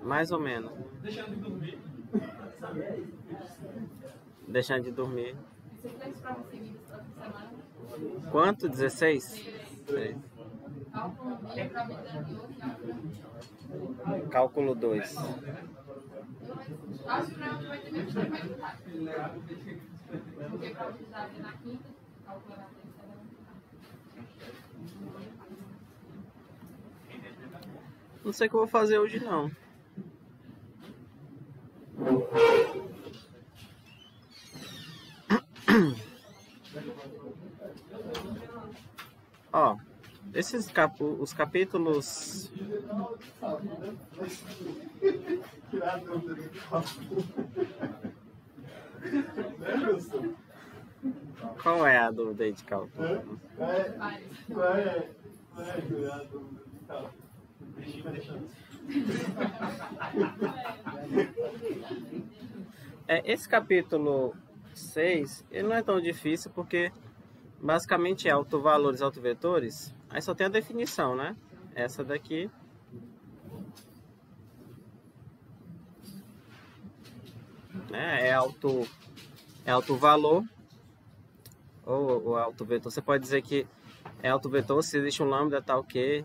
Mais ou menos. Deixando de dormir. Você fez provas seguidas toda semana? Quanto? 16? Cálculo 1, probabilidade 1 e Cálculo 2. Acho que não vai ter menos que vai ficar. Porque probabilidade na quinta, cálculo na terceira. Não sei o que eu vou fazer hoje, não. Ó, os capítulos... Qual é a dúvida aí de cálculo? Esse capítulo 6, ele não é tão difícil porque basicamente é autovalores, autovetores. Aí só tem a definição, né? Essa daqui. É autovalor ou autovetor. Você pode dizer que é autovetor se existe um lambda tal que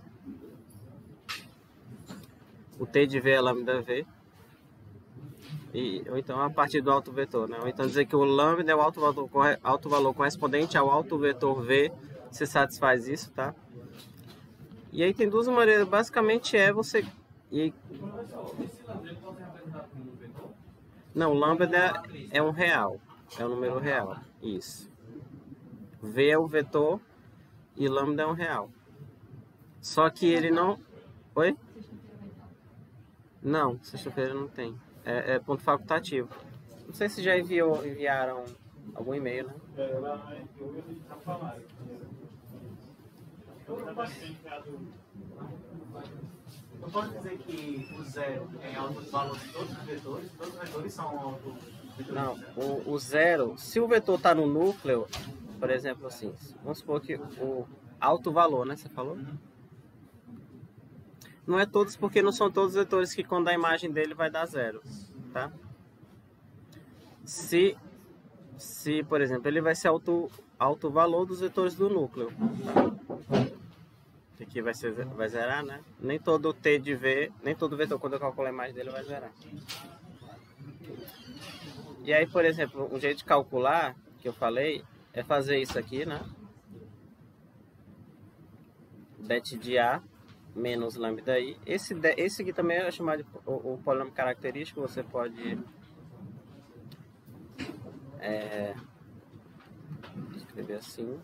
o t de v é lambda v. Ou então a partir do autovetor, né? Ou então dizer que o lambda é o autovalor correspondente ao autovetor v, você satisfaz isso, tá? E aí tem duas maneiras, basicamente você... Não, lambda é um real, é um número real, isso. V é o vetor e lambda é um real. Só que ele não... Oi? Não, sexta-feira não tem. É ponto facultativo. Não sei se já enviaram algum e-mail, né? Eu posso dizer que o zero é autovalor de todos os vetores são autovetores? Não, o zero, se o vetor está no núcleo, por exemplo, assim, vamos supor que o autovalor, né, você falou? Não é todos, porque não são todos os vetores que quando a imagem dele vai dar zero, tá? Se por exemplo, ele vai ser autovalor dos vetores do núcleo, tá? Aqui vai zerar, né? Nem todo t de v, nem todo vetor quando eu calcular a imagem dele vai zerar. E aí, por exemplo, um jeito de calcular, que eu falei, é fazer isso aqui, né? Det de A menos lambda I. Esse aqui também é chamado de o polinômio característico, você pode escrever assim.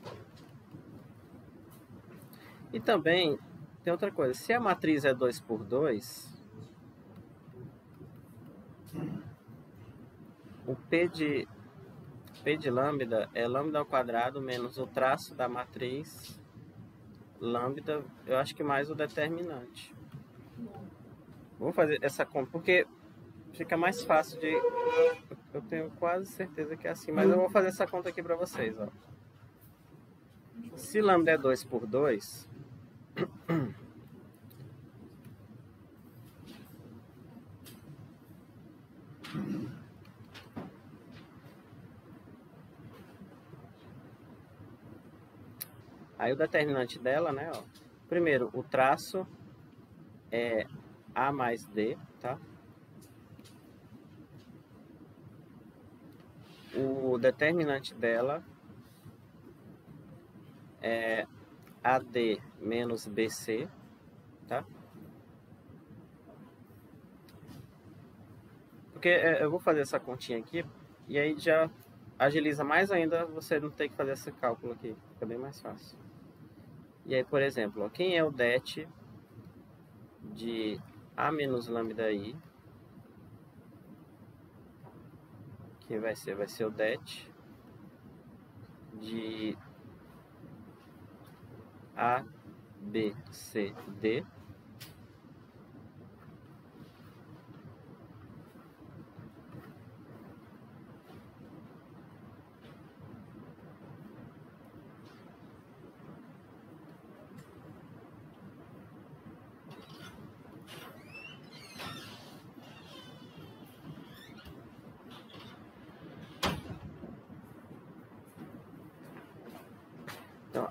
E também tem outra coisa, se a matriz é 2 por 2, o P de lambda é lambda ao quadrado menos o traço da matriz lambda, eu acho que mais o determinante. Vou fazer essa conta, porque fica mais fácil de... Eu tenho quase certeza que é assim, mas eu vou fazer essa conta aqui para vocês, ó. Se lambda é 2 por 2... Aí o determinante dela, né, ó. Primeiro, o traço é A mais D, tá? O determinante dela é AD menos BC, tá? Porque eu vou fazer essa continha aqui e aí já agiliza mais ainda você não ter que fazer esse cálculo aqui. Fica bem mais fácil. E aí, por exemplo, ó, quem é o det de A menos lambda I? Que vai ser o det de A, B, C, D.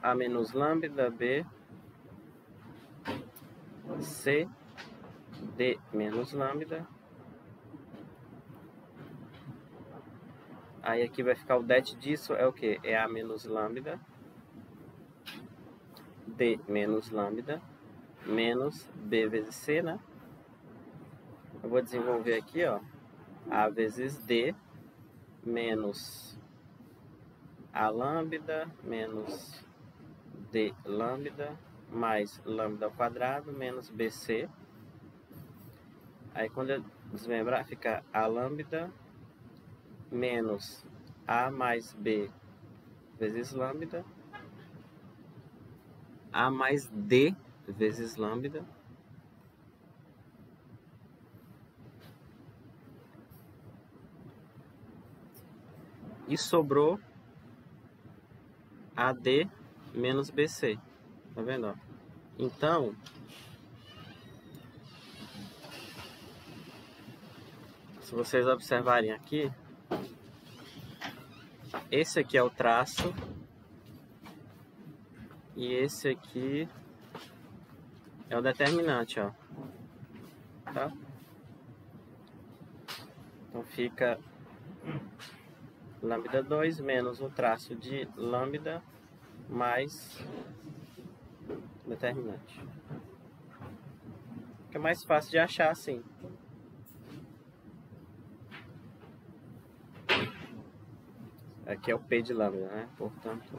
A menos lambda, B, C, D menos lambda. Aí aqui vai ficar o det disso é o que? É A menos lambda, D menos lambda, menos B vezes C, né? Eu vou desenvolver aqui, ó, A vezes D, menos A lambda, menos D lambda, mais lambda ao quadrado, menos BC. Aí quando eu desmembrar, fica A lambda, menos A mais B vezes lambda, A mais D vezes lambda, e sobrou AD menos BC, tá vendo? Ó? Então, se vocês observarem aqui, esse aqui é o traço e esse aqui é o determinante, ó. Tá? Então fica lambda 2 menos o traço de lambda mais determinante. Fica mais fácil de achar assim. Aqui é o P de lambda, né? Portanto,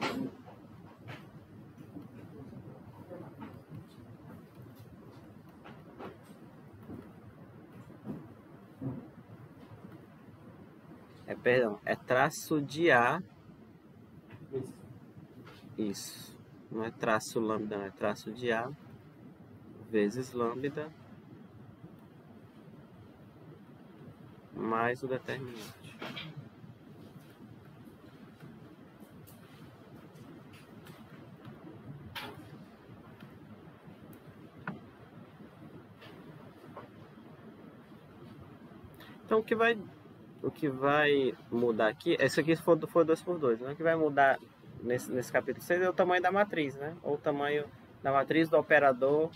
perdão, é traço de A. Isso. Não é traço lambda, não é traço de A vezes lambda mais o determinante. Então o que vai mudar aqui, esse aqui foi 2×2, né? O que vai mudar nesse capítulo 6 é o tamanho da matriz, né? Ou o tamanho da matriz do operador.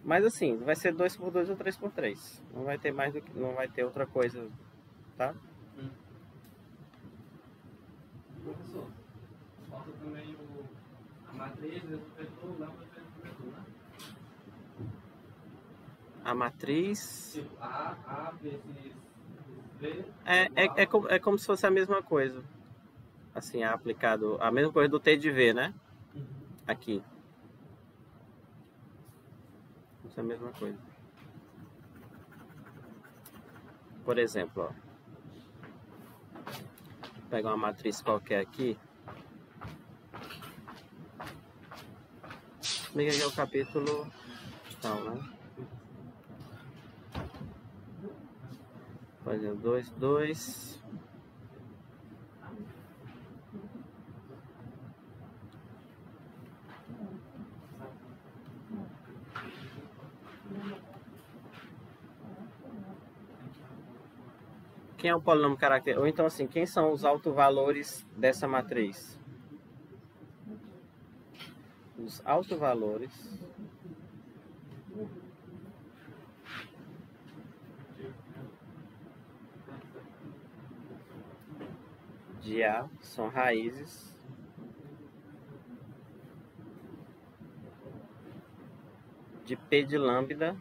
Mas assim, vai ser 2×2 ou 3×3. Não vai ter mais do que, não vai ter outra coisa, tá? Professor, falta também a matriz do vetor, lambda vezes o vetor, né? A matriz Tipo, A vezes V. é como se fosse a mesma coisa. Assim, é aplicado a mesma coisa do T de V, né? Aqui. Isso é a mesma coisa. Por exemplo, ó. Vou pegar uma matriz qualquer aqui. Liga aqui o capítulo tal, né? Por exemplo, 2, 2. Quem é o polinômio característico? Ou então assim, quem são os autovalores dessa matriz? Os autovalores de A são raízes de P de lambda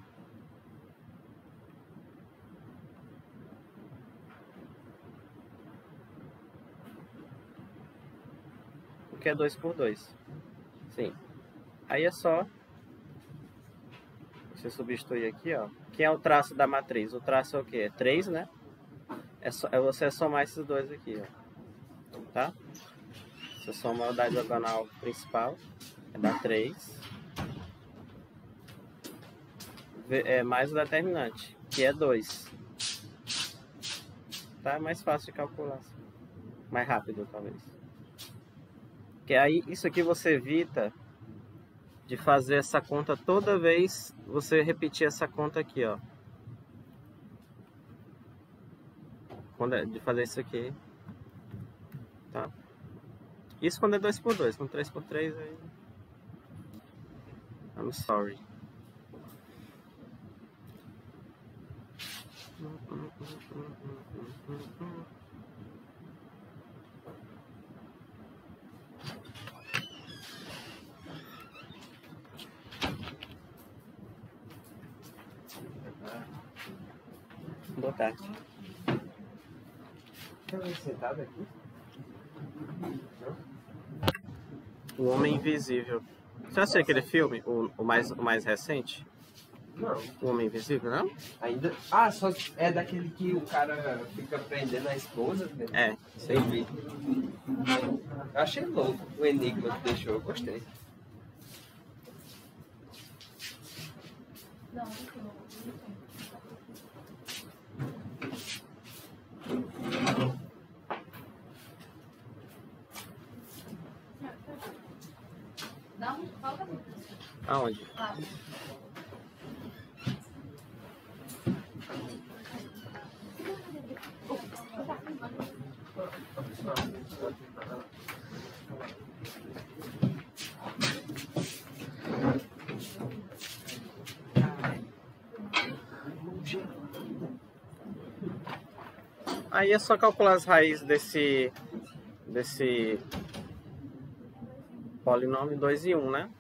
que é 2×2. Sim. Aí é só você substituir aqui, ó. Quem é o traço da matriz? O traço é o que? É 3, né? É você somar esses dois aqui, ó. Tá? Você soma o da diagonal principal, é dar 3. Mais o determinante, que é 2. Tá? É mais fácil de calcular. Mais rápido, talvez. Porque aí, isso aqui você evita de fazer essa conta toda vez você repetir essa conta aqui, ó. De fazer isso aqui, tá? Isso quando é 2x2, quando 3x3 aí... I'm sorry. Boa tarde. Sentado aqui? O Homem Invisível. Você assistiu aquele filme, o mais recente? Não. O Homem Invisível, não? Ainda. Ah, só é daquele que o cara fica prendendo a esposa? Né? É. Sem ver. Eu achei louco o enigma que deixou, eu gostei. Não, não tem. Dá um. Falta muito. Aonde? Ah. Aí é só calcular as raízes desse polinômio 2 e 1, né?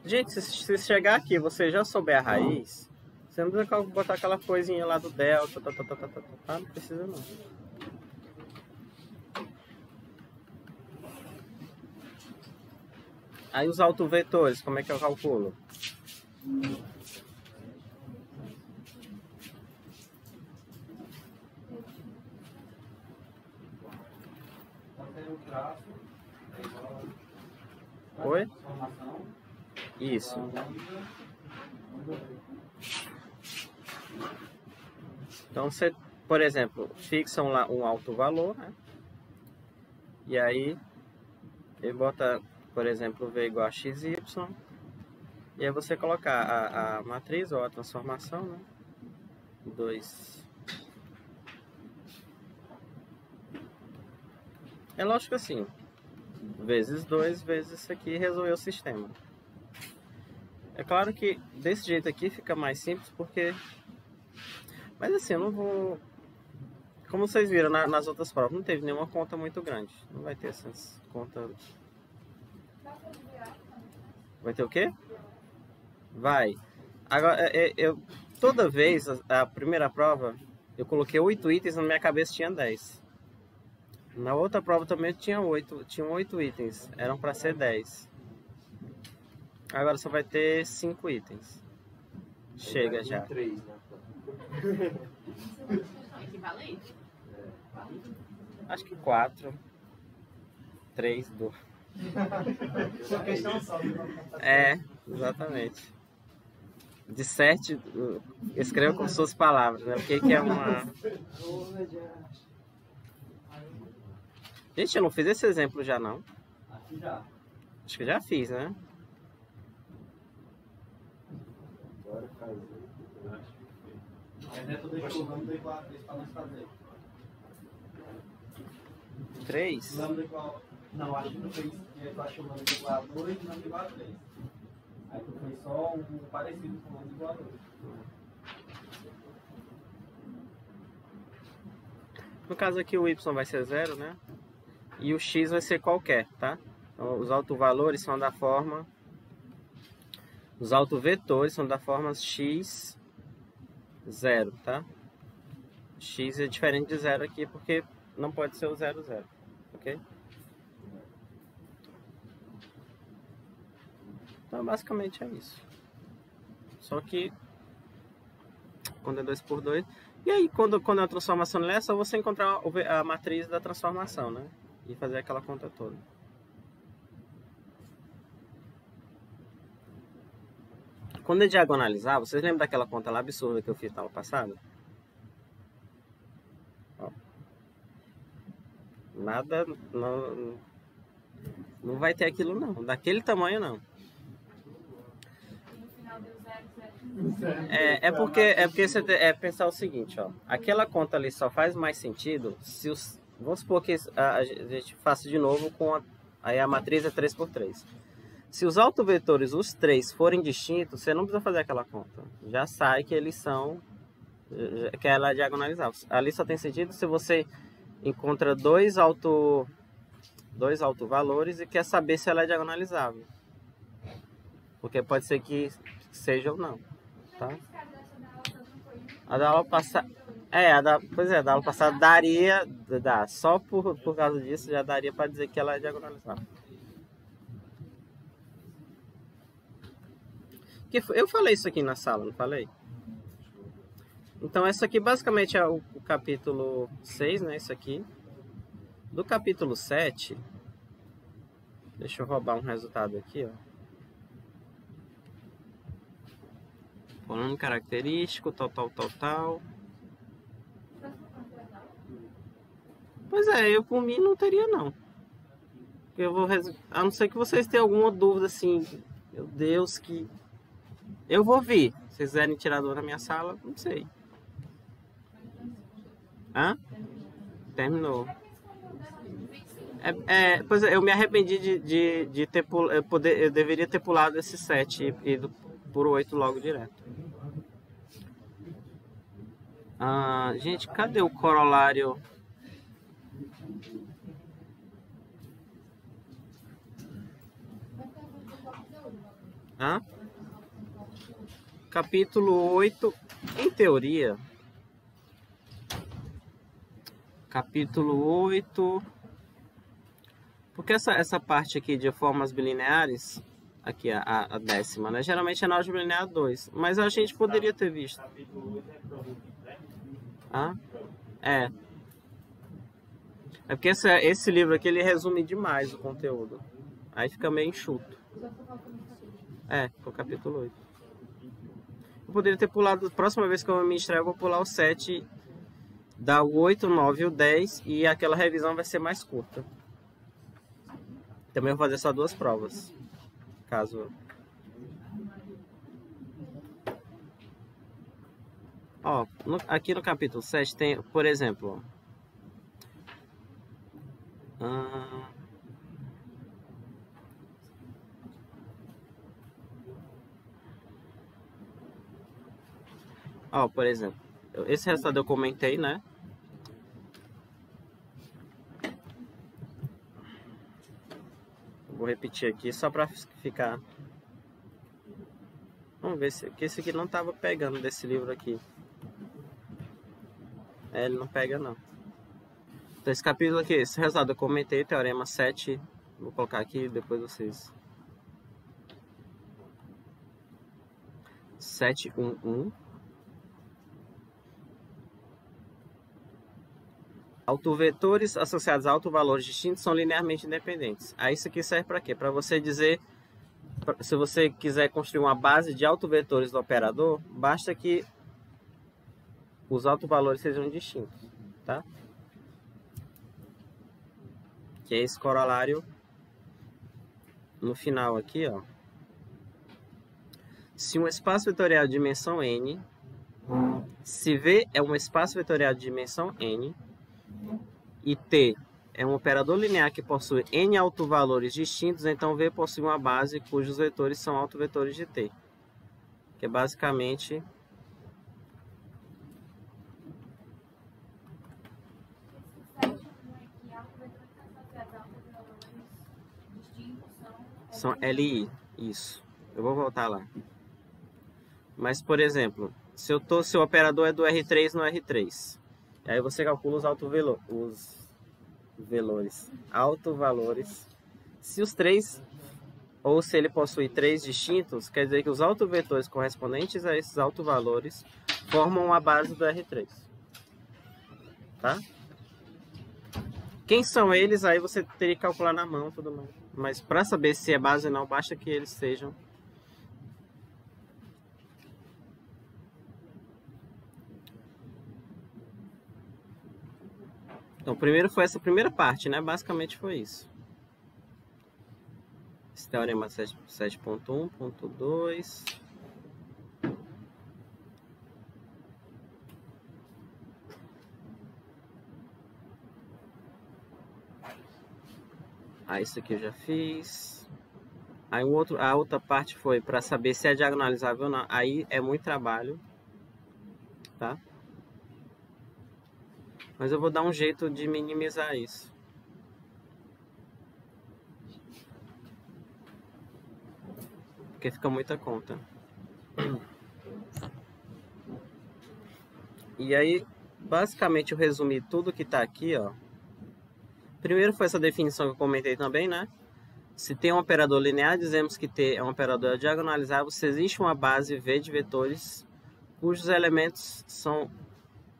Gente, se chegar aqui e você já souber a raiz, você não precisa botar aquela coisinha lá do delta, não precisa não. Aí os autovetores, como é que eu calculo? Oi? Isso. Então você, por exemplo, fixam lá um alto valor, né? E aí ele bota, por exemplo, V igual a XY. E aí você colocar a matriz ou a transformação, né? 2. É lógico assim, vezes 2 vezes isso aqui, resolveu o sistema. É claro que desse jeito aqui fica mais simples porque... Mas assim, eu não vou... Como vocês viram nas outras provas, não teve nenhuma conta muito grande. Não vai ter essas contas... Vai ter o quê? Vai. Agora, toda vez, a primeira prova, eu coloquei 8 itens, na minha cabeça tinha 10. Na outra prova também tinham 8 itens, eram para ser 10. Agora só vai ter 5 itens. Chega já. 3, né? Equivalente? Acho que 4. 3, 2. Só questão só. É, exatamente. De 7, escreva com suas palavras, né? O que é uma... Gente, eu não fiz esse exemplo já, não. Aqui já. Acho que já fiz, né? Agora fazer. Mas é tudo deixou o lambda igual a 3 para nós fazer. 3? Lambda igual... Não, acho que não fez. Eu achei o lambda igual a 2 e lambda igual a 3. Aí tu fez só um parecido com o lambda igual a 2. No caso aqui o y vai ser 0, né? E o x vai ser qualquer, tá? Então, os autovalores são da forma... Os autovetores são da forma x 0, tá? X é diferente de 0 aqui porque não pode ser o 0, 0, ok? Então basicamente é isso. Só que quando é 2 por 2. E aí quando é uma transformação linear, é só você encontrar a matriz da transformação, né? E fazer aquela conta toda. Quando é diagonalizar, vocês lembram daquela conta lá absurda que eu fiz na aula passada? Ó. Nada, não vai ter aquilo não, daquele tamanho não. final deu 0, 0. É porque você pensar o seguinte, ó. Aquela conta ali só faz mais sentido se os... Vamos supor que a gente faça de novo com aí a matriz é 3×3. Se os autovetores, os três, forem distintos, você não precisa fazer aquela conta. Já sai que eles são... que ela é diagonalizável. Ali só tem sentido se você encontra dois autovalores e quer saber se ela é diagonalizável. Porque pode ser que seja ou não. Tá? A da aula passada... da aula passada daria... Só por causa disso já daria para dizer que ela é diagonalizável. Eu falei isso aqui na sala, não falei? Então, isso aqui basicamente é o capítulo 6, né? Isso aqui. Do capítulo 7... Deixa eu roubar um resultado aqui, ó. Polônimo característico, tal. Pois é, eu por mim não teria, não. A não ser que vocês tenham alguma dúvida, assim... Meu Deus, que... Eu vou vir. Se vocês quiserem tirar dúvida na minha sala, não sei. Hã? Terminou. Pois é, eu me arrependi de ter eu deveria ter pulado esse 7 e ido por 8 logo direto. Gente, cadê o corolário? Capítulo 8, em teoria. Capítulo 8. Porque essa parte aqui de formas bilineares, aqui a 10ª, né? Geralmente é na álgebra linear 2. Mas a gente poderia ter visto. Capítulo 8 é prova de É porque esse livro aqui ele resume demais o conteúdo. Aí fica meio enxuto. Com o capítulo 8. Eu poderia ter pulado, próxima vez que eu ministrar, eu vou pular o 7, dar o 8, o 9 e o 10, e aquela revisão vai ser mais curta. Também vou fazer só 2 provas, caso... Ó, aqui no capítulo 7 tem, por exemplo... por exemplo, esse resultado eu comentei, né? Vou repetir aqui só para ficar. Vamos ver se esse aqui não estava pegando desse livro aqui. Ele não pega não. Então esse capítulo aqui, esse resultado eu comentei, teorema 7. Vou colocar aqui depois vocês. 711. Autovetores associados a autovalores distintos são linearmente independentes. Aí isso aqui serve para quê? Para você dizer, se você quiser construir uma base de autovetores do operador, basta que os autovalores sejam distintos, tá? Que é esse corolário no final aqui, ó. Se um espaço vetorial de dimensão n, se V é um espaço vetorial de dimensão n, e T é um operador linear que possui n autovalores distintos, então V possui uma base cujos vetores são autovetores de T. Que é basicamente... São LI, isso. Eu vou voltar lá. Mas, por exemplo, se o operador é do R3 no R3, aí você calcula os autovalores. Se os três, ou se ele possui 3 distintos, quer dizer que os autovetores correspondentes a esses autovalores formam a base do R3. Tá? Quem são eles, aí você teria que calcular na mão, tudo mais. Mas para saber se é base ou não, basta que eles sejam. Então, primeiro foi essa primeira parte, né? Basicamente foi isso. Esse teorema 7.1.2. Aí isso aqui eu já fiz. Aí a outra parte foi para saber se é diagonalizável ou não. Aí é muito trabalho, tá? Mas eu vou dar um jeito de minimizar isso. Porque fica muita conta. E aí, basicamente, eu resumi tudo que tá aqui, ó. Primeiro foi essa definição que eu comentei também, né? Se tem um operador linear, dizemos que T é um operador diagonalizável se existe uma base V de vetores cujos elementos são...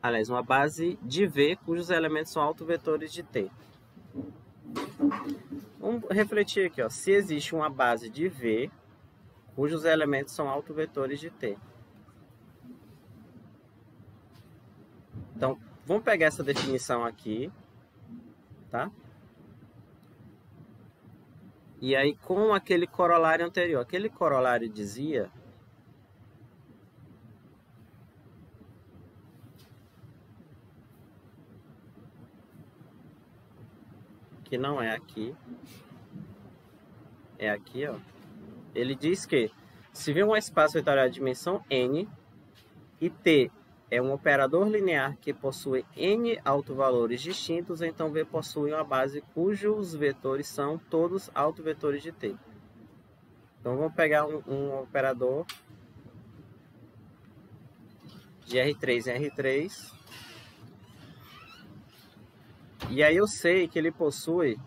Aliás, uma base de V cujos elementos são autovetores de T. Vamos refletir aqui, ó. Se existe uma base de V cujos elementos são autovetores de T. Então, vamos pegar essa definição aqui, tá? E aí, com aquele corolário anterior. Aquele corolário dizia que não é aqui. É aqui, ó. Ele diz que se vir um espaço vetorial de dimensão n e T é um operador linear que possui n autovalores distintos, então V possui uma base cujos vetores são todos autovetores de T. Então vamos pegar um operador de R3 em R3. E aí eu sei que ele possui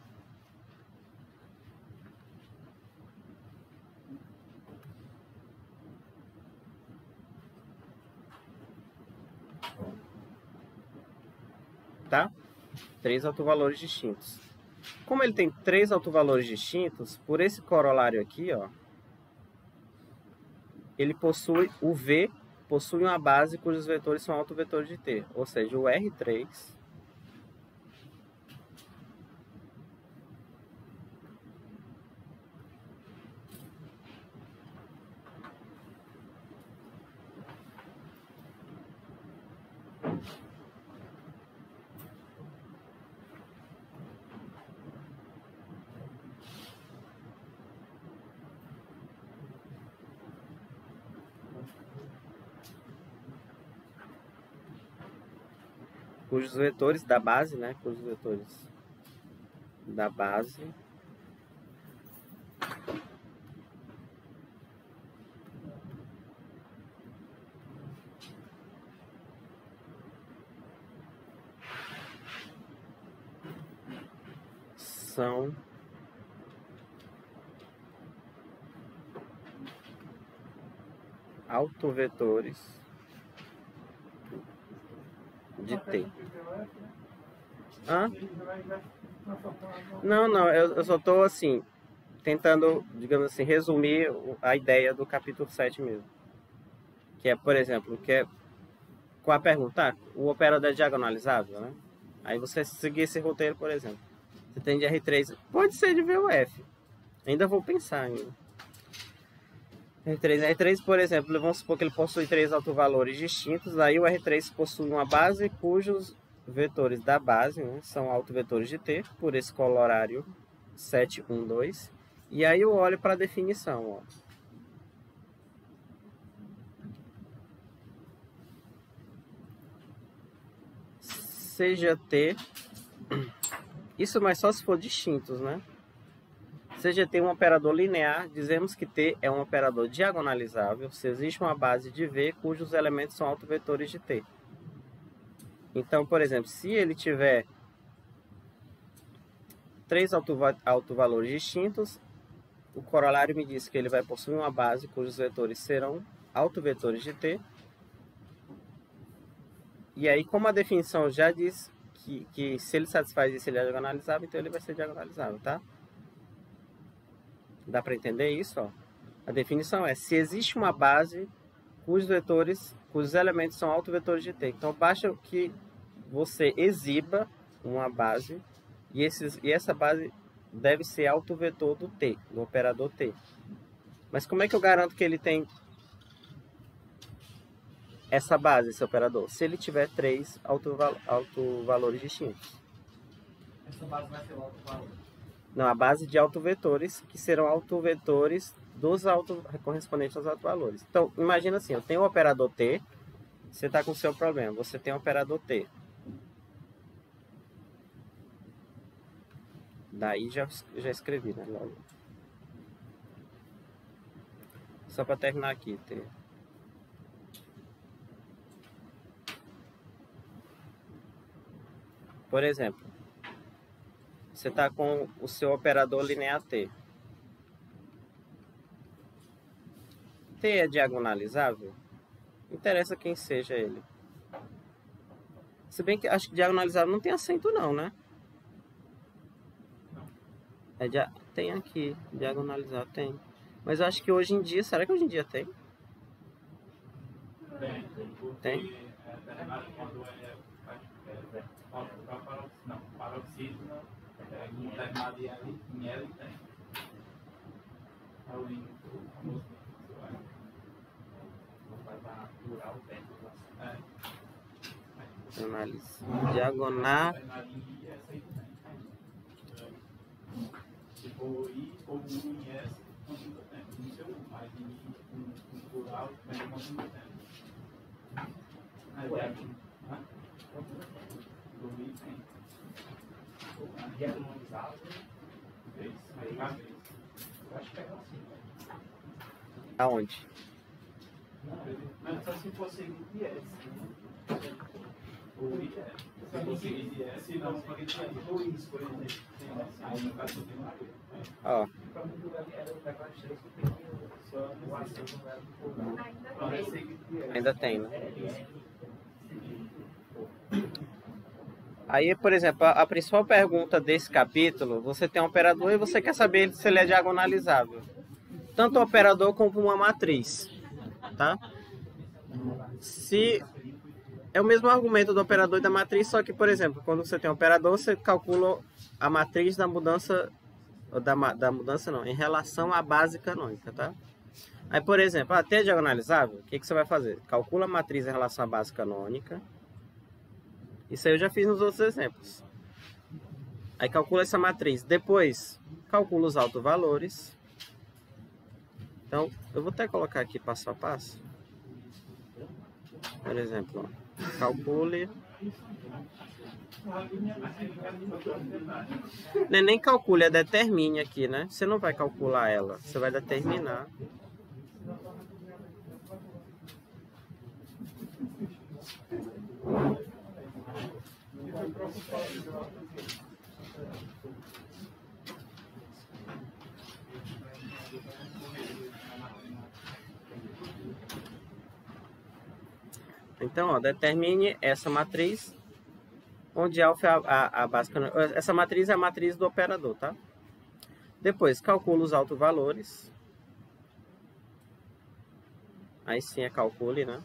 tá? 3 autovalores distintos. Como ele tem 3 autovalores distintos, por esse corolário aqui, ó, ele possui, o V possui uma base cujos vetores são autovetores de T. Ou seja, o R3 cujos vetores da base, né? Cujos vetores da base são autovetores de T. Hã? Não, eu só estou assim, tentando, digamos assim, resumir a ideia do capítulo 7 mesmo. Que é, por exemplo, com a pergunta, o operador é diagonalizável, né? Aí você seguir esse roteiro, por exemplo. Você tem de R3, pode ser de VUF. Ainda vou pensar ainda. R3, por exemplo, vamos supor que ele possui 3 autovalores distintos. Aí o R3 possui uma base cujos vetores da base, né, são autovetores de T, por esse corolário 7, 1, 2. E aí eu olho para a definição, ó. Seja T, isso mas só se for distintos, né? Seja T um operador linear, dizemos que T é um operador diagonalizável se existe uma base de V cujos elementos são autovetores de T. Então, por exemplo, se ele tiver 3 autovalores distintos, o corolário me diz que ele vai possuir uma base cujos vetores serão autovetores de T. E aí, como a definição já diz que se ele satisfaz isso, ele é diagonalizável, então ele vai ser diagonalizável, tá? Dá para entender isso? Ó? A definição é se existe uma base cujos elementos são autovetores de T. Então, basta que você exiba uma base e essa base deve ser autovetor do T, do operador T. Mas como é que eu garanto que ele tem essa base, esse operador? Se ele tiver 3 autovalores distintos. Essa base vai ser o autovalor. Não, a base de autovetores, que serão autovetores dos correspondentes aos autovalores. Então, imagina assim, eu tenho o operador T, você está com o seu problema, você tem o operador T. Daí já escrevi, né? Logo. Só para terminar aqui, T. Por exemplo, você está com o seu operador linear T. T é diagonalizável? Interessa quem seja ele. Se bem que acho que diagonalizável não tem acento não, né? Tem aqui, diagonalizável tem. Mas eu acho que hoje em dia, será que hoje em dia tem? Tem? Não, paroxítono, internado em L tem. É o link famoso. Vai para plural, tem. Análise. Diagonal. Se for I ou U em S, continua tendo. No seu mas em plural, também continua tendo. Do I tem. Diagonalizável. Eu acho que é assim. Aonde? Mas só se fosse IS. Ou IS. Se fosse IS, não, porque tinha o IS, por exemplo. Aí no caso tem uma. Ó. Ainda tem, né? Aí, por exemplo, a principal pergunta desse capítulo, você tem um operador e você quer saber se ele é diagonalizável. Tanto o operador como uma matriz, tá? Se é o mesmo argumento do operador e da matriz, só que, por exemplo, quando você tem um operador, você calcula a matriz da mudança, da mudança não, em relação à base canônica, tá? Aí, por exemplo, T é diagonalizável, o que você vai fazer? Calcula a matriz em relação à base canônica. Isso aí eu já fiz nos outros exemplos. Aí calcula essa matriz. Depois, calcula os autovalores. Então, eu vou até colocar aqui passo a passo. Por exemplo, ó, calcule... Não é nem calcule, é determine aqui, né? Você não vai calcular ela, você vai determinar. Então, ó, determine essa matriz, onde alfa é a base canônica. Essa matriz é a matriz do operador, tá? Depois, calcula os autovalores. Aí sim é calcule, né?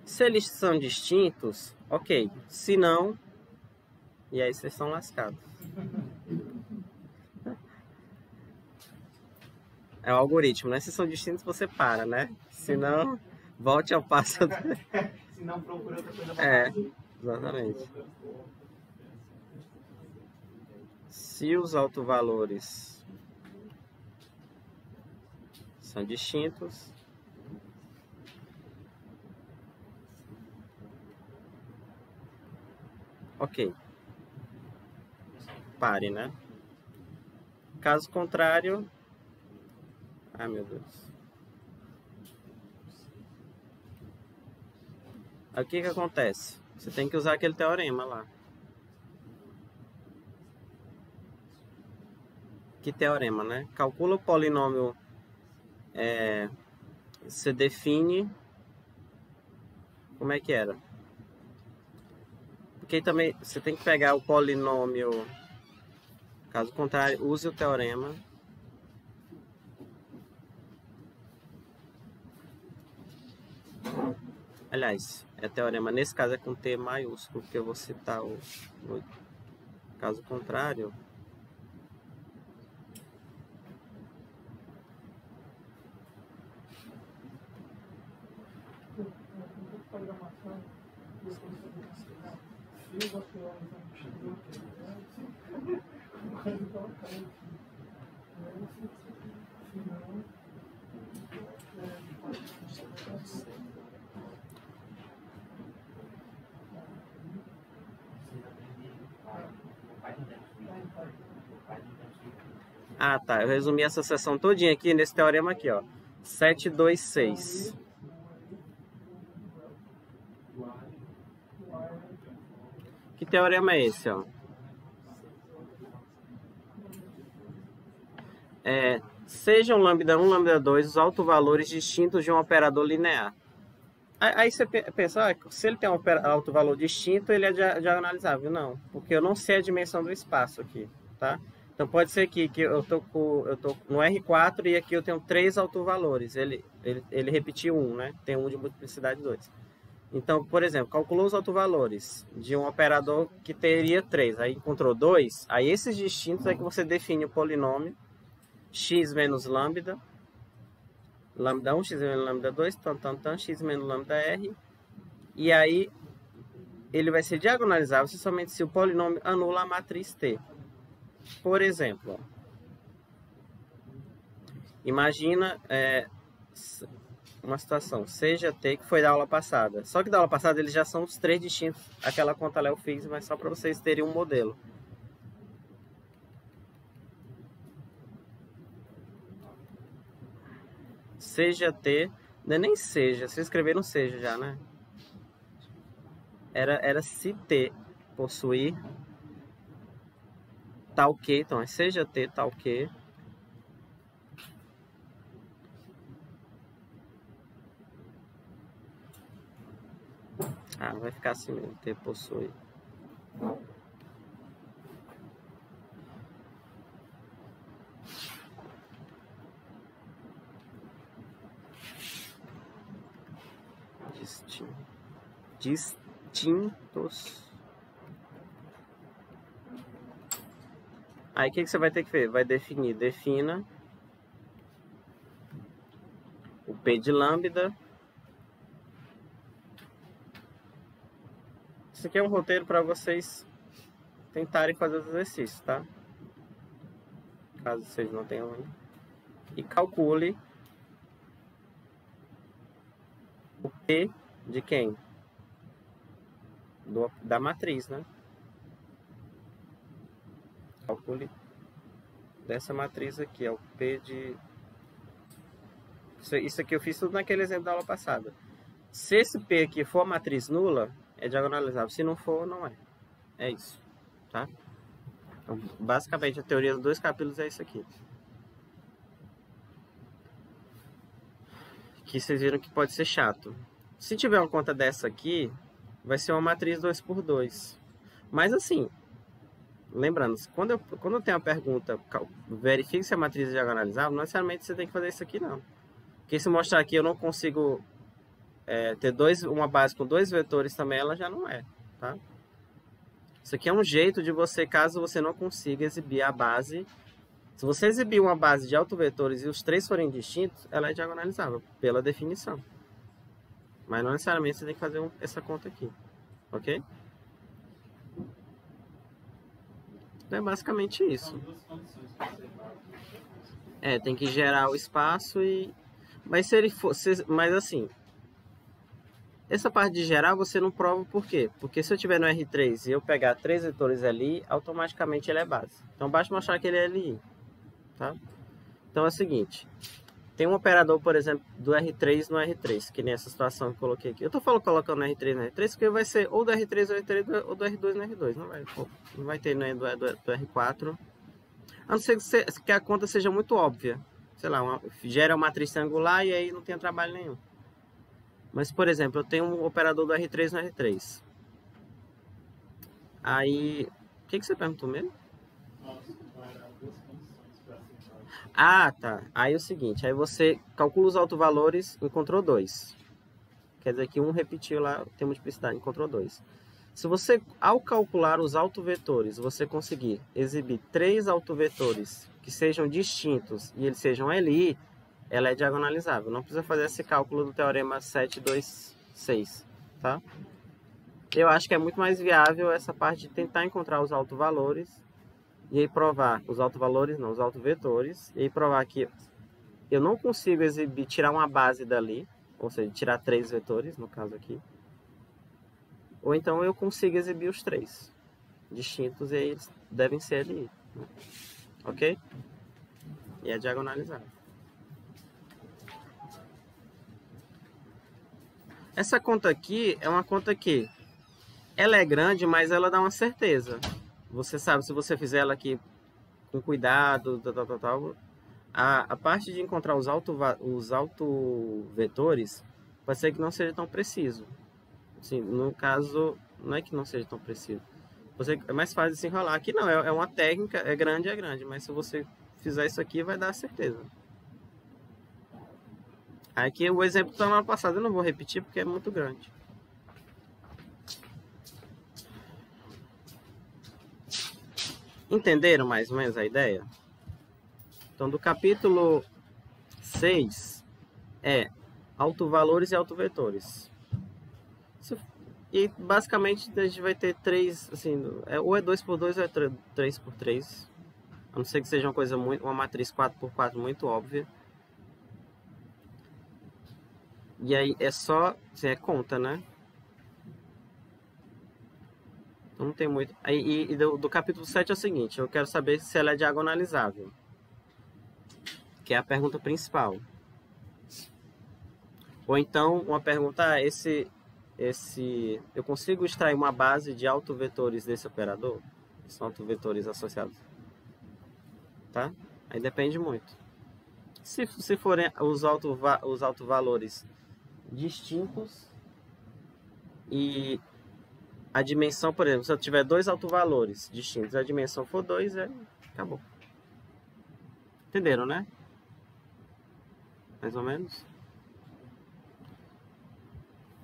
Se eles são distintos, ok. Se não, e aí vocês estão lascados. É o algoritmo, né? Se são distintos, você para, né? Se não, volte ao passo. Se não, procura outra coisa. Exatamente. Se os autovalores são distintos, ok. Pare, né? Caso contrário... Ai, meu Deus. Aí o que acontece? Você tem que usar aquele teorema lá. Que teorema, né? Calcula o polinômio... você define... Como é que era? Porque também você tem que pegar o polinômio... Caso contrário, use o teorema. Aliás, é teorema. Nesse caso é com T maiúsculo, porque eu vou citar o caso contrário. Ah, tá. Eu resumi essa seção todinha aqui nesse teorema aqui, ó. 726. Que teorema é esse, ó? Sejam lambda 1, lambda 2 os autovalores distintos de um operador linear. Aí você pensa, se ele tem um autovalor distinto, ele é diagonalizável. Não, porque eu não sei a dimensão do espaço aqui, tá? Então pode ser que eu tô no R4 e aqui eu tenho 3 autovalores. Ele repetiu 1, né? Tem 1 de multiplicidade 2. Então, por exemplo, calculou os autovalores de um operador que teria 3. Aí encontrou 2. Aí esses distintos é que você define o polinômio x menos lambda. Lambda 1, x menos lambda 2, x menos lambda r. E aí ele vai ser diagonalizável somente se o polinômio anula a matriz T. Por exemplo, imagina uma situação, seja T, que foi da aula passada. Só que da aula passada eles já são os 3 distintos. Aquela conta lá eu fiz, mas só para vocês terem um modelo. Seja T, não é nem seja, vocês escreveram seja já, né? Era se T possuir tal que, então é seja T tal que vai ficar assim mesmo, T possui distintos. Aí o que você vai ter que ver? Vai defina o P de lambda. Isso aqui é um roteiro para vocês tentarem fazer os exercícios, tá? Caso vocês não tenham ainda. E calcule o P de quem? Da matriz, né? Calcule dessa matriz aqui, é o P de... Isso aqui eu fiz tudo naquele exemplo da aula passada. Se esse P aqui for a matriz nula, é diagonalizável. Se não for, não é. É isso, tá? Então, basicamente, a teoria dos 2 capítulos é isso aqui. Que vocês viram que pode ser chato. Se tiver uma conta dessa aqui, vai ser uma matriz 2×2. Mas assim, lembrando, quando eu tenho a pergunta, verifique se a matriz é diagonalizável, não necessariamente você tem que fazer isso aqui, não. Porque se mostrar aqui eu não consigo ter uma base com 2 vetores também, ela já não é, tá? Isso aqui é um jeito de você, caso você não consiga exibir a base. Se você exibir uma base de autovetores e os 3 forem distintos, ela é diagonalizável, pela definição. Mas não necessariamente você tem que fazer essa conta aqui, ok? Então é basicamente isso. Tem que gerar o espaço e... Mas se ele for... Mas assim... Essa parte de gerar você não prova por quê? Porque se eu tiver no R3 e eu pegar 3 vetores ali, automaticamente ele é base. Então basta mostrar que ele é LI, tá? Então é o seguinte... Tem um operador, por exemplo, do R3 no R3, que nessa situação que eu coloquei aqui. Eu estou colocando no R3 no R3, porque vai ser ou do R3 no R3 ou do R2 no R2. Não vai ter do R4. A não ser que a conta seja muito óbvia. Sei lá, gera uma matriz triangular e aí não tem trabalho nenhum. Mas, por exemplo, eu tenho um operador do R3 no R3. Aí, o que você perguntou mesmo? Ah, tá. Aí é o seguinte, aí você calcula os autovalores, encontrou 2. Quer dizer que um repetiu lá, tem multiplicidade, encontrou 2. Se você, ao calcular os autovetores, você conseguir exibir 3 autovetores que sejam distintos e eles sejam LI, ela é diagonalizável. Não precisa fazer esse cálculo do teorema 726, tá? eu acho que é muito mais viável essa parte de tentar encontrar os autovalores e aí provar os autovalores, não, os autovetores, e aí provar que eu não consigo exibir, tirar uma base dali, ou seja, tirar 3 vetores, no caso aqui, ou então eu consigo exibir os 3 distintos e aí eles devem ser ali, né? Ok? E é diagonalizado. Essa conta aqui é uma conta que ela é grande, mas ela dá uma certeza. Você sabe, se você fizer ela aqui com cuidado, a parte de encontrar os autovetores pode ser que não seja tão preciso. Assim, no caso, não é que não seja tão preciso. É mais fácil de se enrolar. Aqui não, é uma técnica, é grande, mas se você fizer isso aqui, vai dar certeza. Aqui o exemplo da semana passada, eu não vou repetir porque é muito grande. Entenderam mais ou menos a ideia? Então, do capítulo 6 é autovalores e autovetores. E basicamente a gente vai ter 3, assim, ou é 2x2 ou é 3x3. A não ser que seja uma matriz 4x4 muito óbvia. E aí é só, assim, é conta, né? Então não tem muito. Aí, do capítulo 7 é o seguinte, eu quero saber se ela é diagonalizável. Que é a pergunta principal. Ou então, uma pergunta, eu consigo extrair uma base de autovetores desse operador? São autovetores associados. Tá? Aí depende muito. Se forem os autovalores distintos e a dimensão, por exemplo, se eu tiver 2 autovalores distintos, a dimensão for 2, acabou. Entenderam, né? Mais ou menos?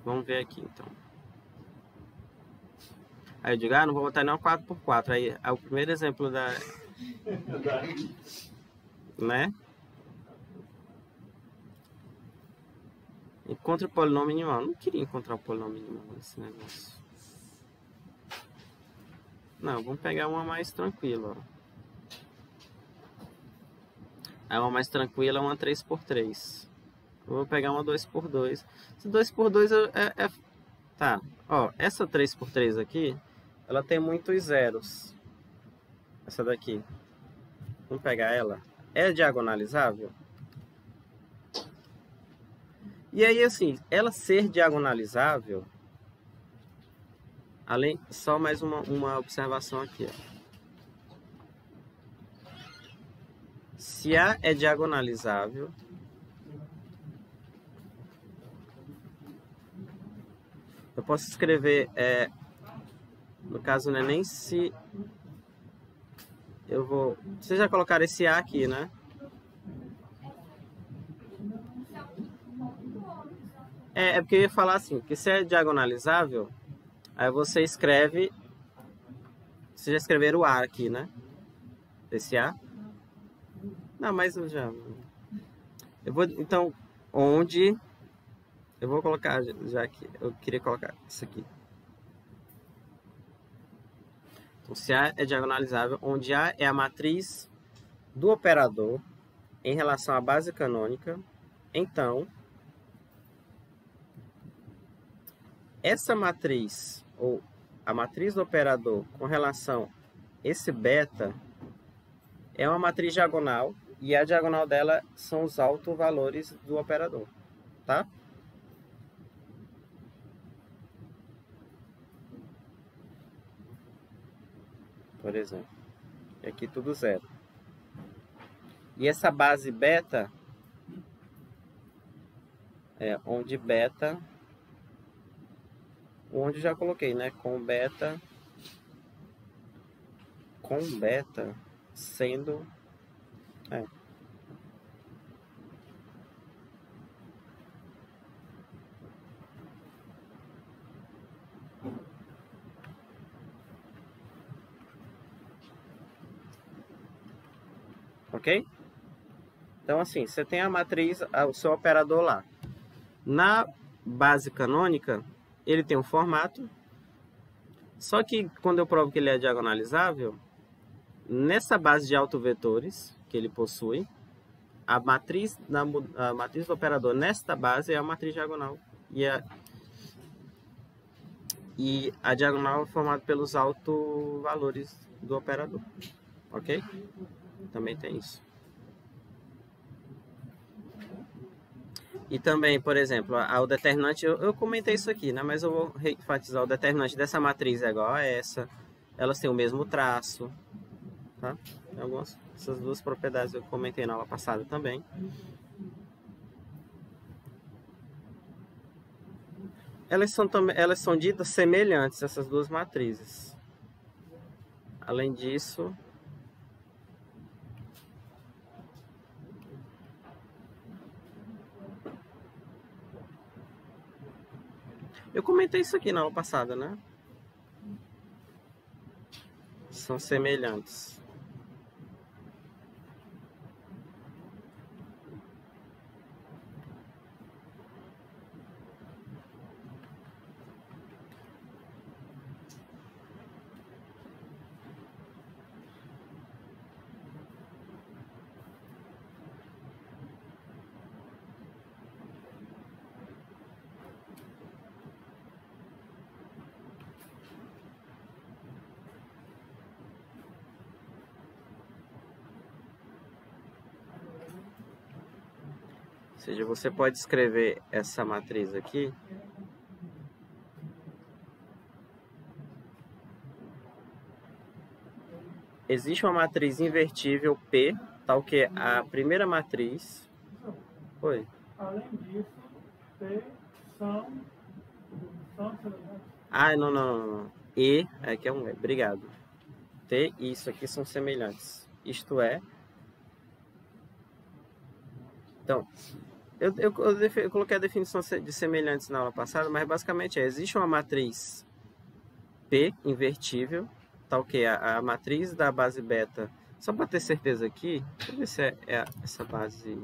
Vamos ver aqui, então. Aí eu digo, não vou botar não 4x4. Aí é o primeiro exemplo da... né? Encontre o polinômio minimal. Eu não queria encontrar o polinômio minimal nesse negócio. Não, vamos pegar uma mais tranquila. Aí uma mais tranquila é uma 3x3. Eu vou pegar uma 2x2. Esse 2x2 tá, ó, essa 3x3 aqui, ela tem muitos zeros. Essa daqui. Vamos pegar ela. É diagonalizável? E aí, assim, ela ser diagonalizável, além, só mais uma observação aqui, ó. Se A é diagonalizável, eu posso escrever, no caso não é nem se, eu vou, vocês já colocaram esse A aqui, né? É porque eu ia falar assim, que se é diagonalizável, aí você escreve, vocês já escreveram o A aqui, né? Esse A. Não, mas eu já... então, onde... Eu vou colocar, já que eu queria colocar isso aqui. Então, se A é diagonalizável, onde A é a matriz do operador em relação à base canônica, então, essa matriz, ou a matriz do operador com relação a esse beta, é uma matriz diagonal, e a diagonal dela são os autovalores do operador, tá? Por exemplo, aqui tudo zero. E essa base beta é onde beta, onde já coloquei, né? Com beta sendo ok? Então, assim, você tem a matriz, o seu operador lá. Na base canônica, ele tem um formato, Só que quando eu provo que ele é diagonalizável, nessa base de autovetores que ele possui, a matriz do operador nesta base é a matriz diagonal. E a diagonal é formada pelos autovalores do operador. Ok? Também tem isso. E também, por exemplo, o determinante, eu comentei isso aqui, né? Mas eu vou enfatizar, o determinante dessa matriz é igual a essa. Elas têm o mesmo traço. Tá? Tem essas duas propriedades eu comentei na aula passada também. Elas são ditas semelhantes, essas duas matrizes. Além disso, eu comentei isso aqui na aula passada, né? São semelhantes. Ou seja, você pode escrever essa matriz aqui. Existe uma matriz invertível P, tal que a primeira matriz. Oi. Além disso, P são Ah, não. E, aqui é um E, obrigado. T e isso aqui são semelhantes. Isto é. Então, eu coloquei a definição de semelhantes na aula passada, mas basicamente existe uma matriz P invertível, tal que a matriz da base beta, só para ter certeza aqui, deixa eu ver se é essa base.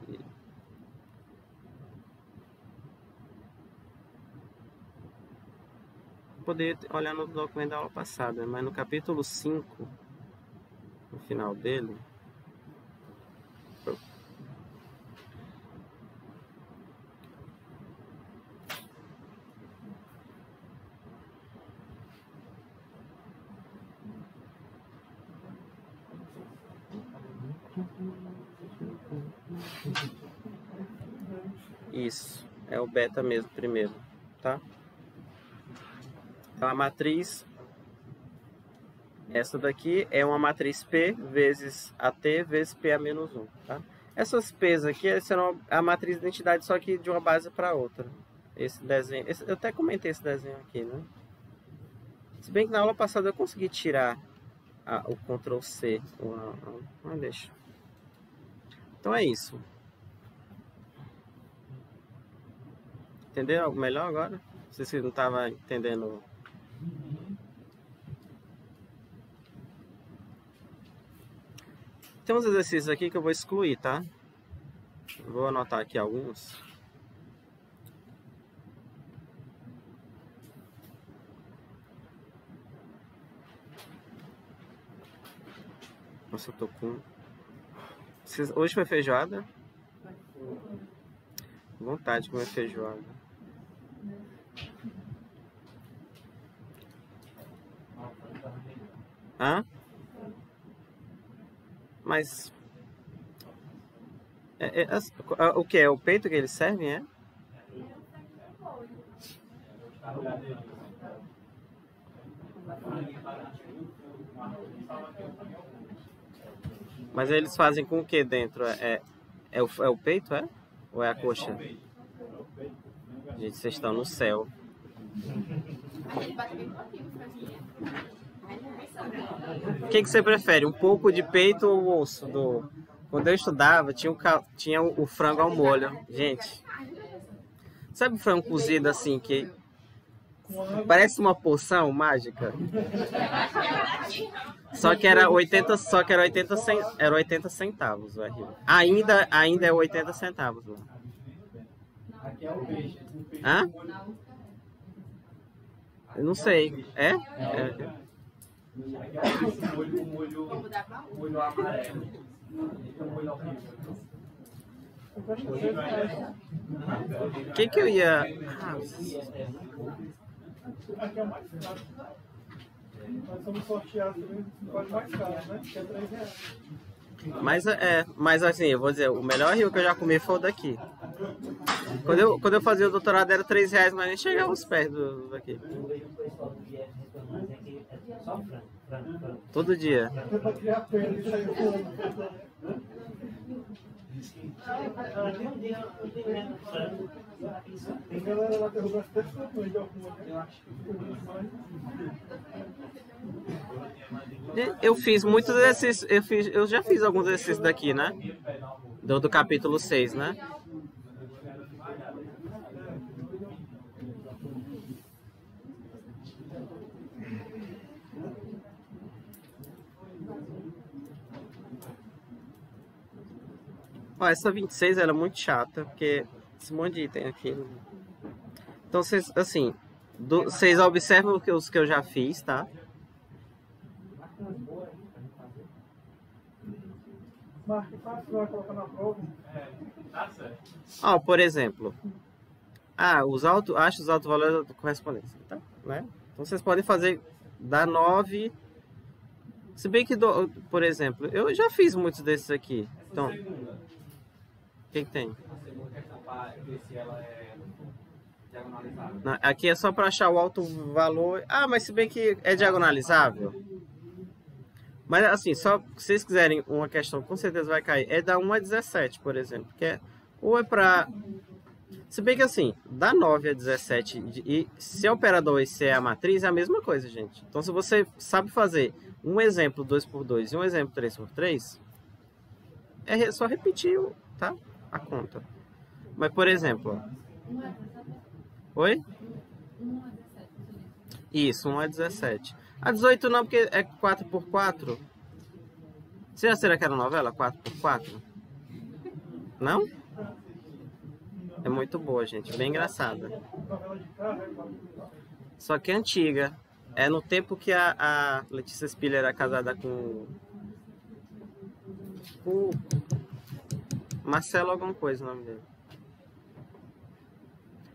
Poderia olhar no documento da aula passada, mas no capítulo 5, no final dele. Isso, é o beta mesmo primeiro, tá? Então a matriz, essa daqui é uma matriz P vezes AT vezes PA menos 1, tá? Essas P's aqui serão a matriz de identidade, só que de uma base para outra. Esse desenho, eu até comentei esse desenho aqui, né? Se bem que na aula passada eu consegui tirar o Ctrl C, mas deixa. Então é isso. Entendeu algo melhor agora? Não sei se não estava entendendo. Tem uns exercícios aqui que eu vou excluir, tá? Vou anotar aqui alguns. Nossa, eu tô com... Hoje foi feijoada? Vontade de comer feijoada. Hã? Mas... o que? É o peito que eles servem, é? Mas eles fazem com o que dentro? É o peito, é? Ou é a coxa? Gente, vocês estão no céu. O que você prefere? Um pouco de peito ou osso? Quando eu estudava, tinha o frango ao molho. Gente, sabe o frango cozido assim, que parece uma poção mágica? Só que era 80 centavos. Ainda é 80 centavos. Aqui é o peixe. Hã? Eu não sei. É? Aqui é o molho amarelo. Esse é o molho horrível. O que eu ia... Aqui é o mais caro. Nós somos sorteados também, pode mais caro, né? Que é R$3. Mas assim, eu vou dizer, o melhor rio que eu já comi foi o daqui. Quando eu fazia o doutorado era R$3, mas nem chegava aos pés do daqui. Eu vejo o pessoal do IF reclamando que é só frango. Todo dia. É pra criar pena, isso aí. Tem galera lá derrubando até esse tamanho de alguma, né? Eu acho que Eu fiz muitos exercícios, eu já fiz alguns exercícios daqui, né? Do capítulo 6, né? Ó, essa 26 ela é muito chata, porque esse monte de item aqui. Então, vocês, assim, vocês observam os que eu já fiz, tá? Marca fácil, vai colocar na prova. Tá certo. Ó, por exemplo, acho os autovalores da correspondência, tá? Né? Então vocês podem fazer da 9, se bem que, por exemplo, eu já fiz muitos desses aqui. Então, o que tem? A segunda questão para ver se ela é diagonalizável. Aqui é só para achar o alto valor. Ah, mas se bem que é diagonalizável. Mas assim, só se vocês quiserem uma questão, com certeza vai cair. É da 1 a 17, por exemplo. Que é, ou é para... Se bem que assim, da 9 a 17, e se é operador e se é a matriz, é a mesma coisa, gente. Então se você sabe fazer um exemplo 2x2 e um exemplo 3x3, é só repetir, tá? A conta. Mas, por exemplo... Oi? 1 a 17. Isso, 1 a 17. A 18 não, porque é 4x4. Você já será que era novela 4x4? Não? É muito boa, gente. Bem engraçada. Só que é antiga. É no tempo que a Letícia Spiller era casada com o Marcelo alguma coisa, o nome dele.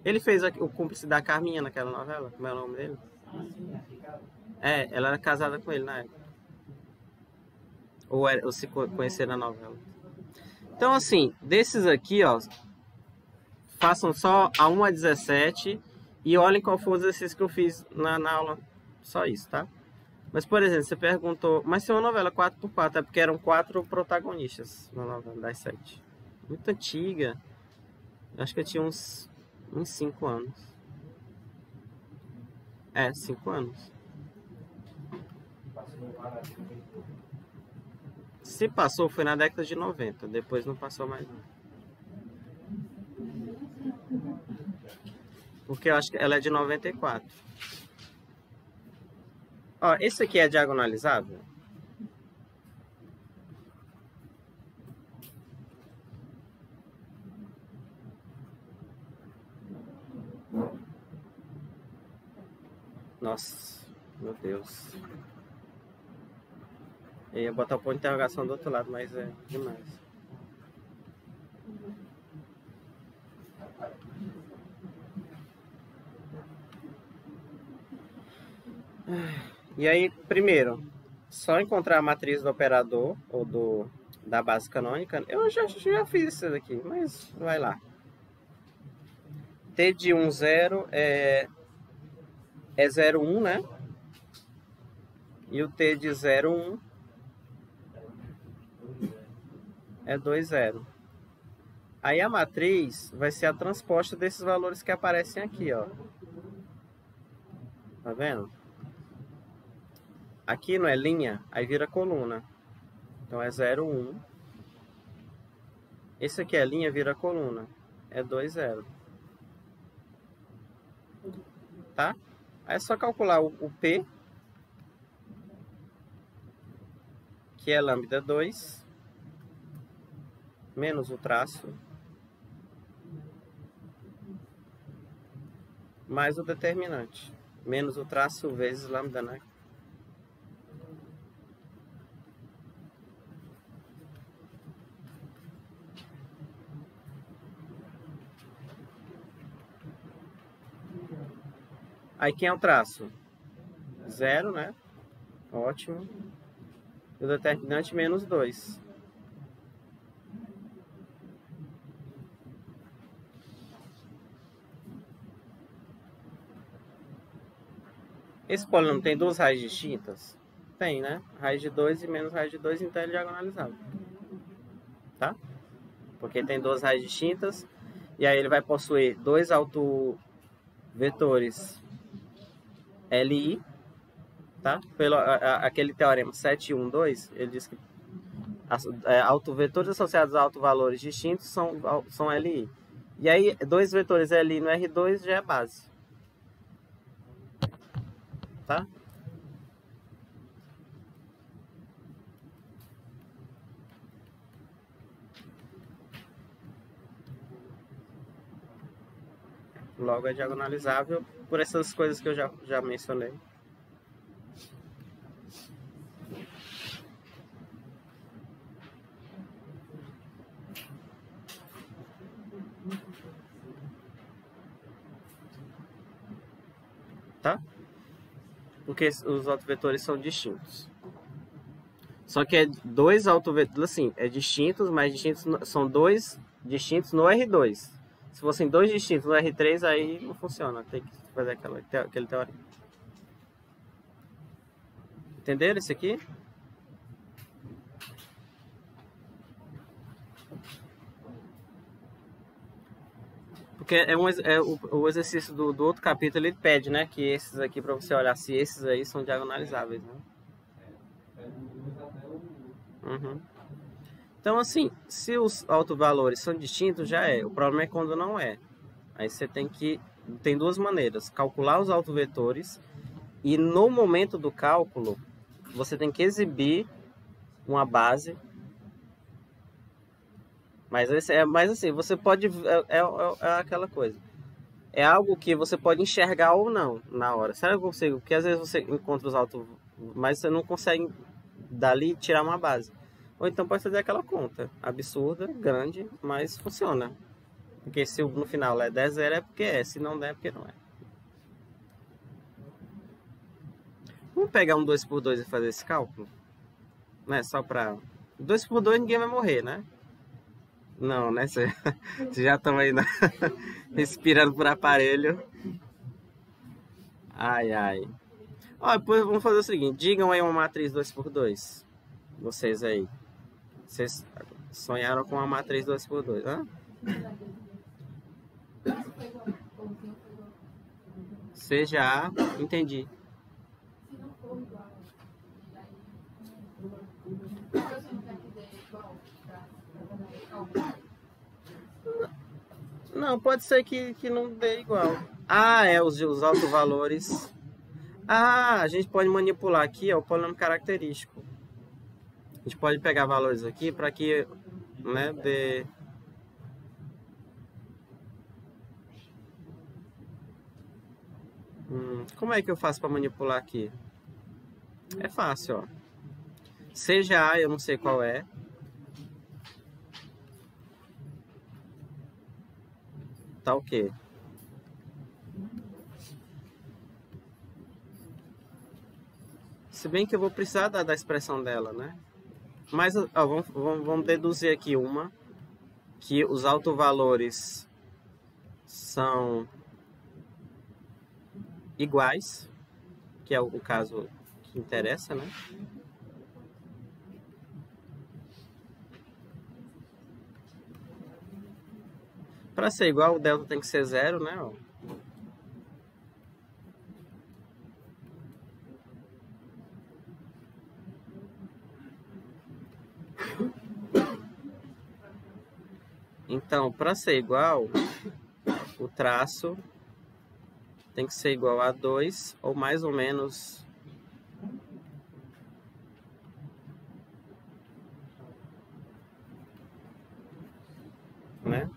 Ele fez o cúmplice da Carminha naquela novela. Como é o nome dele? Ela era casada com ele na época. Ou se conheceram na novela. Então, assim, desses aqui, ó, façam só a 1 a 17 e olhem qual foi o exercício que eu fiz na aula. Só isso, tá? Mas, por exemplo, você perguntou, mas se é uma novela 4x4, é porque eram 4 protagonistas na novela das 7. Muito antiga. Acho que eu tinha uns 5 anos. 5 anos. Se passou, foi na década de 90. Depois não passou mais não. Porque eu acho que ela é de 94. Ó, esse aqui é diagonalizável? Nossa, meu Deus. Eu ia botar o ponto de interrogação do outro lado, mas é demais. E aí, primeiro, só encontrar a matriz do operador ou da base canônica. Eu já fiz isso daqui, mas vai lá. T de 1, 0 é 0, 1, né? E o T de 0, 1 é 2, 0. Aí a matriz vai ser a transposta desses valores que aparecem aqui, ó. Tá vendo? Aqui não é linha, aí vira coluna. Então é 0, 1. Esse aqui é linha, vira coluna. É 2, 0. Tá? Aí é só calcular o P, que é lambda 2, menos o traço, mais o determinante. menos o traço vezes lambda, né? Aí quem é o traço? 0, né? Ótimo. E o determinante menos 2. Esse polinômio tem duas raízes distintas? Tem, né? Raiz de 2 e menos raiz de 2, então ele é diagonalizável. Tá? Porque tem duas raízes distintas. E aí ele vai possuir dois autovetores LI. Tá? Pelo aquele teorema 7.1.2, ele diz que autovetores associados a autovalores distintos são LI. E aí, dois vetores LI no R2 já é base. Tá? Logo é diagonalizável por essas coisas que eu já mencionei. Tá? Porque os autovetores são distintos. Só que é dois autovetores, assim, é distintos, mas distintos, são dois distintos no R2. Se fossem dois distintos no R3, aí não funciona. Tem que fazer aquele teorema. Entenderam isso aqui? Porque o exercício do outro capítulo, ele pede, né? Que esses aqui, para você olhar se esses aí são diagonalizáveis, né? Uhum. Então, assim, se os autovalores são distintos, já é. O problema é quando não é. Aí você tem duas maneiras. Calcular os autovetores e no momento do cálculo, você tem que exibir uma base. Mas assim, você pode... É aquela coisa. É algo que você pode enxergar ou não na hora. Sabe que eu consigo? Porque às vezes você encontra os autovalores, mas você não consegue dali tirar uma base. Ou então pode fazer aquela conta absurda, grande, mas funciona. Porque se no final der 0 é porque é, se não der é porque não é. Vamos pegar um 2×2 e fazer esse cálculo? Né? Só para... 2×2 ninguém vai morrer, né? Não, né? Vocês já estão aí respirando por aparelho. Ai, ai. Ó, depois vamos fazer o seguinte. Digam aí uma matriz 2×2. Vocês aí. Vocês sonharam com uma matriz 2×2, hã? Seja A, entendi. Se não for igual, não, pode ser que não dê igual. Ah, os autovalores. Ah, a gente pode manipular aqui, ó, o polinômio característico. A gente pode pegar valores aqui para que, né, dê... Como é que eu faço para manipular aqui? É fácil, ó. Seja A, eu não sei qual é. Tá o quê? Se bem que eu vou precisar da expressão dela, né? Mas ó, vamos deduzir aqui uma. Que os autovalores são iguais. Que é o caso que interessa, né? Para ser igual, o delta tem que ser 0, né? Ó. Então, para ser igual, o traço tem que ser igual a 2 ou mais ou menos... né?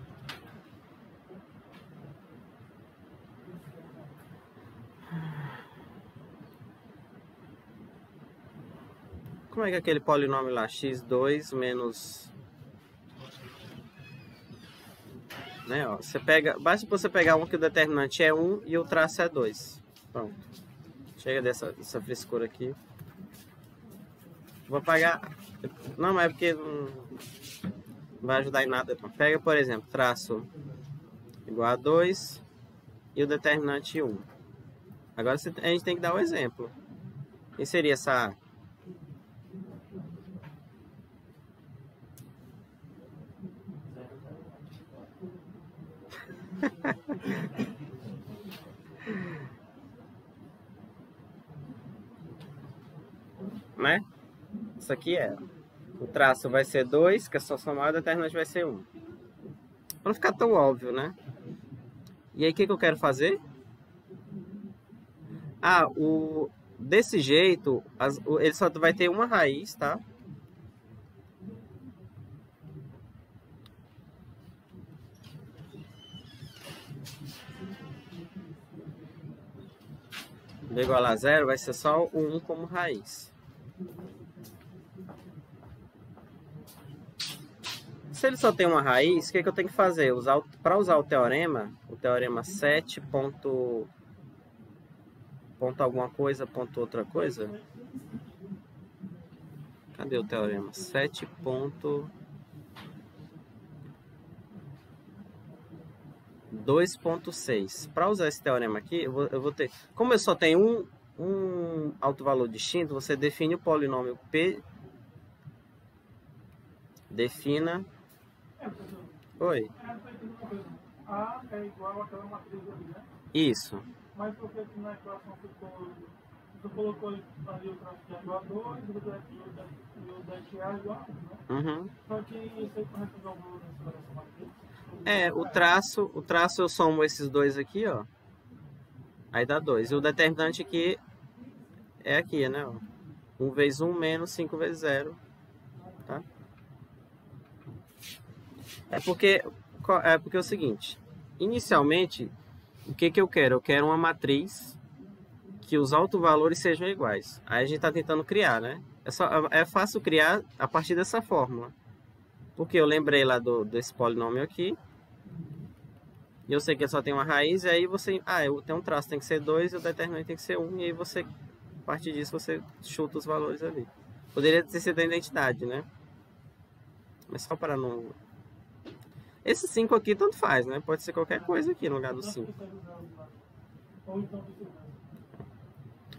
Como é que é aquele polinômio lá? x2 menos... Né, ó, você pega, basta você pegar um que o determinante é 1 e o traço é 2. Pronto. Chega dessa frescura aqui. Vou apagar. Não, mas é porque não vai ajudar em nada. Pega, por exemplo, traço igual a 2 e o determinante 1. Agora a gente tem que dar o exemplo. Quem seria essa A? Né? Isso aqui é. O traço vai ser 2, que é só somar, o determinante vai ser 1. Pra não ficar tão óbvio, né? E aí, o que eu quero fazer? Ah, desse jeito, ele só vai ter uma raiz, tá? B igual a 0 vai ser só o 1 como raiz. Se ele só tem uma raiz, o que eu tenho que fazer? Para usar o teorema 7 ponto alguma coisa, ponto outra coisa. Cadê o teorema? 7 ponto 2.6. Para usar esse teorema aqui, eu vou ter... Como eu só tenho um alto valor distinto, você define o polinômio P. Defina... Oi. A é igual àquela matriz ali, né? Isso. Mas por que na equação ficou... Você colocou ali o traço que é igual a 2 e o det é igual a 1, né? Uhum. Só que isso aí para resolver o valor dessa matriz... É, o traço eu somo esses dois aqui, ó. Aí dá 2. E o determinante aqui é aqui, né? 1 vezes 1 menos 5 vezes 0. Tá? É porque é o seguinte. Inicialmente, o que eu quero? Eu quero uma matriz que os autovalores sejam iguais. Aí a gente está tentando criar, né? É fácil criar a partir dessa fórmula. Porque eu lembrei lá desse polinômio aqui. E eu sei que só tem uma raiz. E aí você... eu tenho um traço, tem que ser 2. E o determinante tem que ser 1. E aí você... A partir disso você chuta os valores ali. Poderia ter sido a identidade, né? Mas só para não... Esse 5 aqui tanto faz, né? Pode ser qualquer coisa aqui no lugar do 5.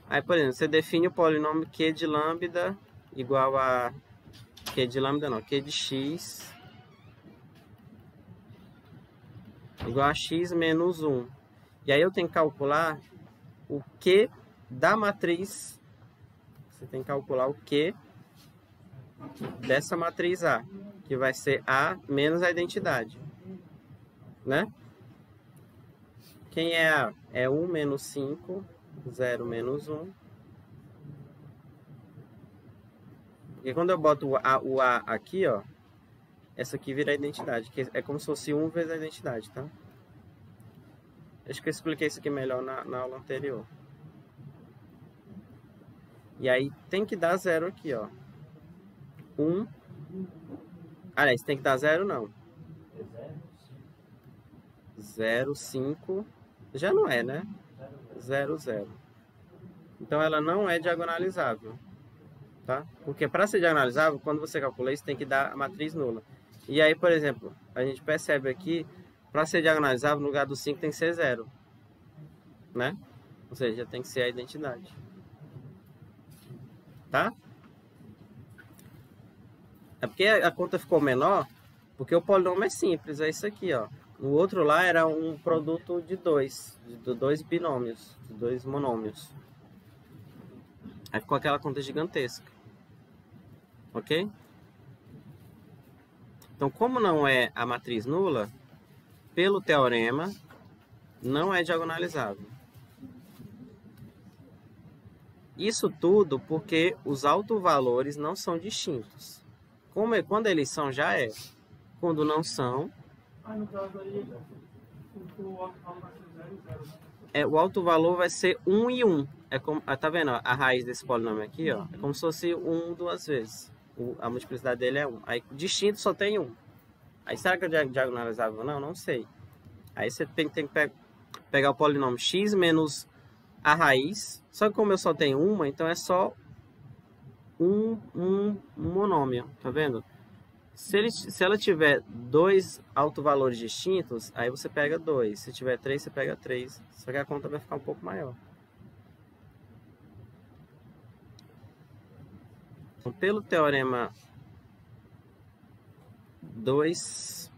Aí, por exemplo, você define o polinômio Q de lambda igual a... Q de lambda não, Q de x igual a x menos 1. E aí eu tenho que calcular o Q da matriz. Você tem que calcular o Q dessa matriz A, que vai ser A menos a identidade, né? Quem é A? É 1 menos 5, 0 menos 1. Porque quando eu boto o A aqui, ó, essa aqui vira a identidade, que é como se fosse 1 vezes a identidade, tá? Acho que eu expliquei isso aqui melhor na aula anterior. E aí tem que dar 0 aqui, ó. 1. Aliás, tem que dar 0 não. 0, 5. Já não é, né? 0, 0. Então ela não é diagonalizável. Tá? Porque para ser diagonalizável, quando você calcula isso, tem que dar a matriz nula. E aí, por exemplo, a gente percebe aqui, para ser diagonalizável, no lugar do 5 tem que ser 0. Né? Ou seja, tem que ser a identidade. Tá? É porque a conta ficou menor, porque o polinômio é simples, é isso aqui, ó. O outro lá era um produto de 2 binômios, de 2 monômios. Aí ficou aquela conta gigantesca. Ok? Então, como não é a matriz nula, pelo teorema, não é diagonalizável. Isso tudo porque os autovalores não são distintos. Quando eles são, já é. Quando não são... no caso aí, o autovalor vai ser 0 e 0. o autovalor vai ser 1 e 1. É como, tá vendo? Ó, a raiz desse polinômio aqui, ó, é como se fosse 1 duas vezes. A multiplicidade dele é 1. Aí distinto só tem 1. Aí será que é diagonalizável ou não? Não sei. Aí você tem que pegar o polinômio x menos a raiz. Só que como eu só tenho uma, então é só um monômio. Tá vendo? Se ela tiver dois autovalores distintos, aí você pega 2. Se tiver 3, você pega 3. Só que a conta vai ficar um pouco maior. Então, pelo teorema 2.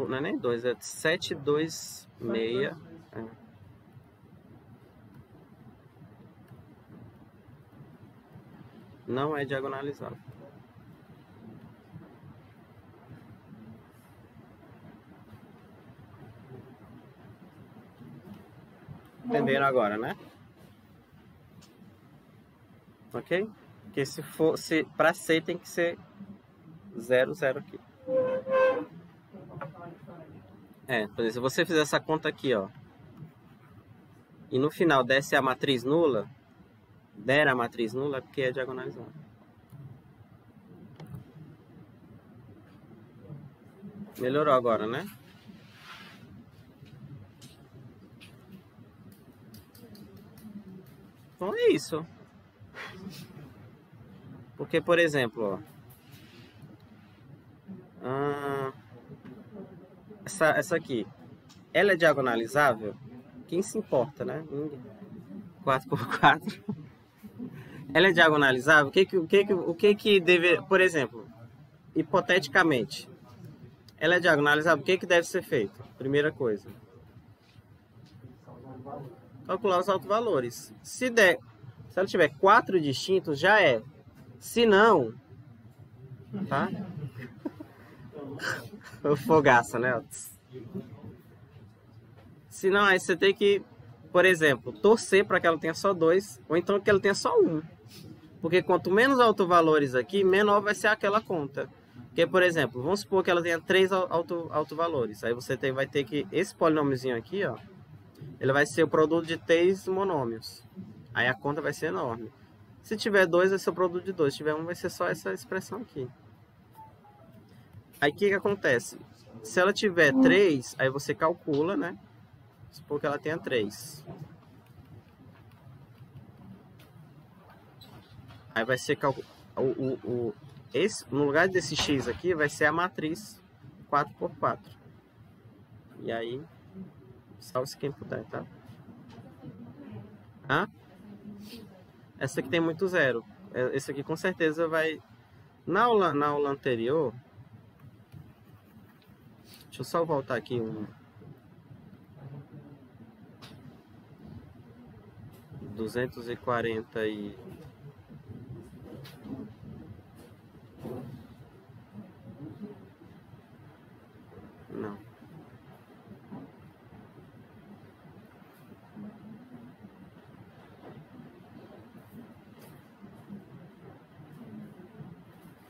Não é nem 2, é 726. É. Não é diagonalizável. Entenderam agora, né? Ok? Porque se para C tem que ser 0, 0 aqui. Por exemplo, se você fizer essa conta aqui, ó, e no final desse a matriz nula, der a matriz nula, é porque é diagonalizado. Melhorou agora, né? Então é isso. Porque, por exemplo, ó, essa aqui, ela é diagonalizável? Quem se importa, né? 4 por 4. Ela é diagonalizável? O que deve, por exemplo, hipoteticamente, ela é diagonalizável? O que deve ser feito? Primeira coisa, calcular os autovalores. Se ela tiver 4 distintos, já é. Se não, tá? O fogaça, né? Se não, aí você tem que, por exemplo, torcer para que ela tenha só 2, ou então que ela tenha só 1. Porque quanto menos autovalores aqui, menor vai ser aquela conta. Porque, por exemplo, vamos supor que ela tenha 3 autovalores. Aí você vai ter que, esse polinômiozinho aqui, ó, ele vai ser o produto de 3 monômios. Aí a conta vai ser enorme. Se tiver 2, vai ser o produto de 2. Se tiver 1, vai ser só essa expressão aqui. Aí o que acontece? Se ela tiver 3, aí você calcula, né? Supor que ela tenha 3. Aí vai ser no lugar desse x aqui, vai ser a matriz 4 por 4. E aí, salve-se quem puder, tá? Hã? Essa aqui tem muito zero. Esse aqui com certeza vai... Na aula anterior... Deixa eu só voltar aqui um... 240 e... Não.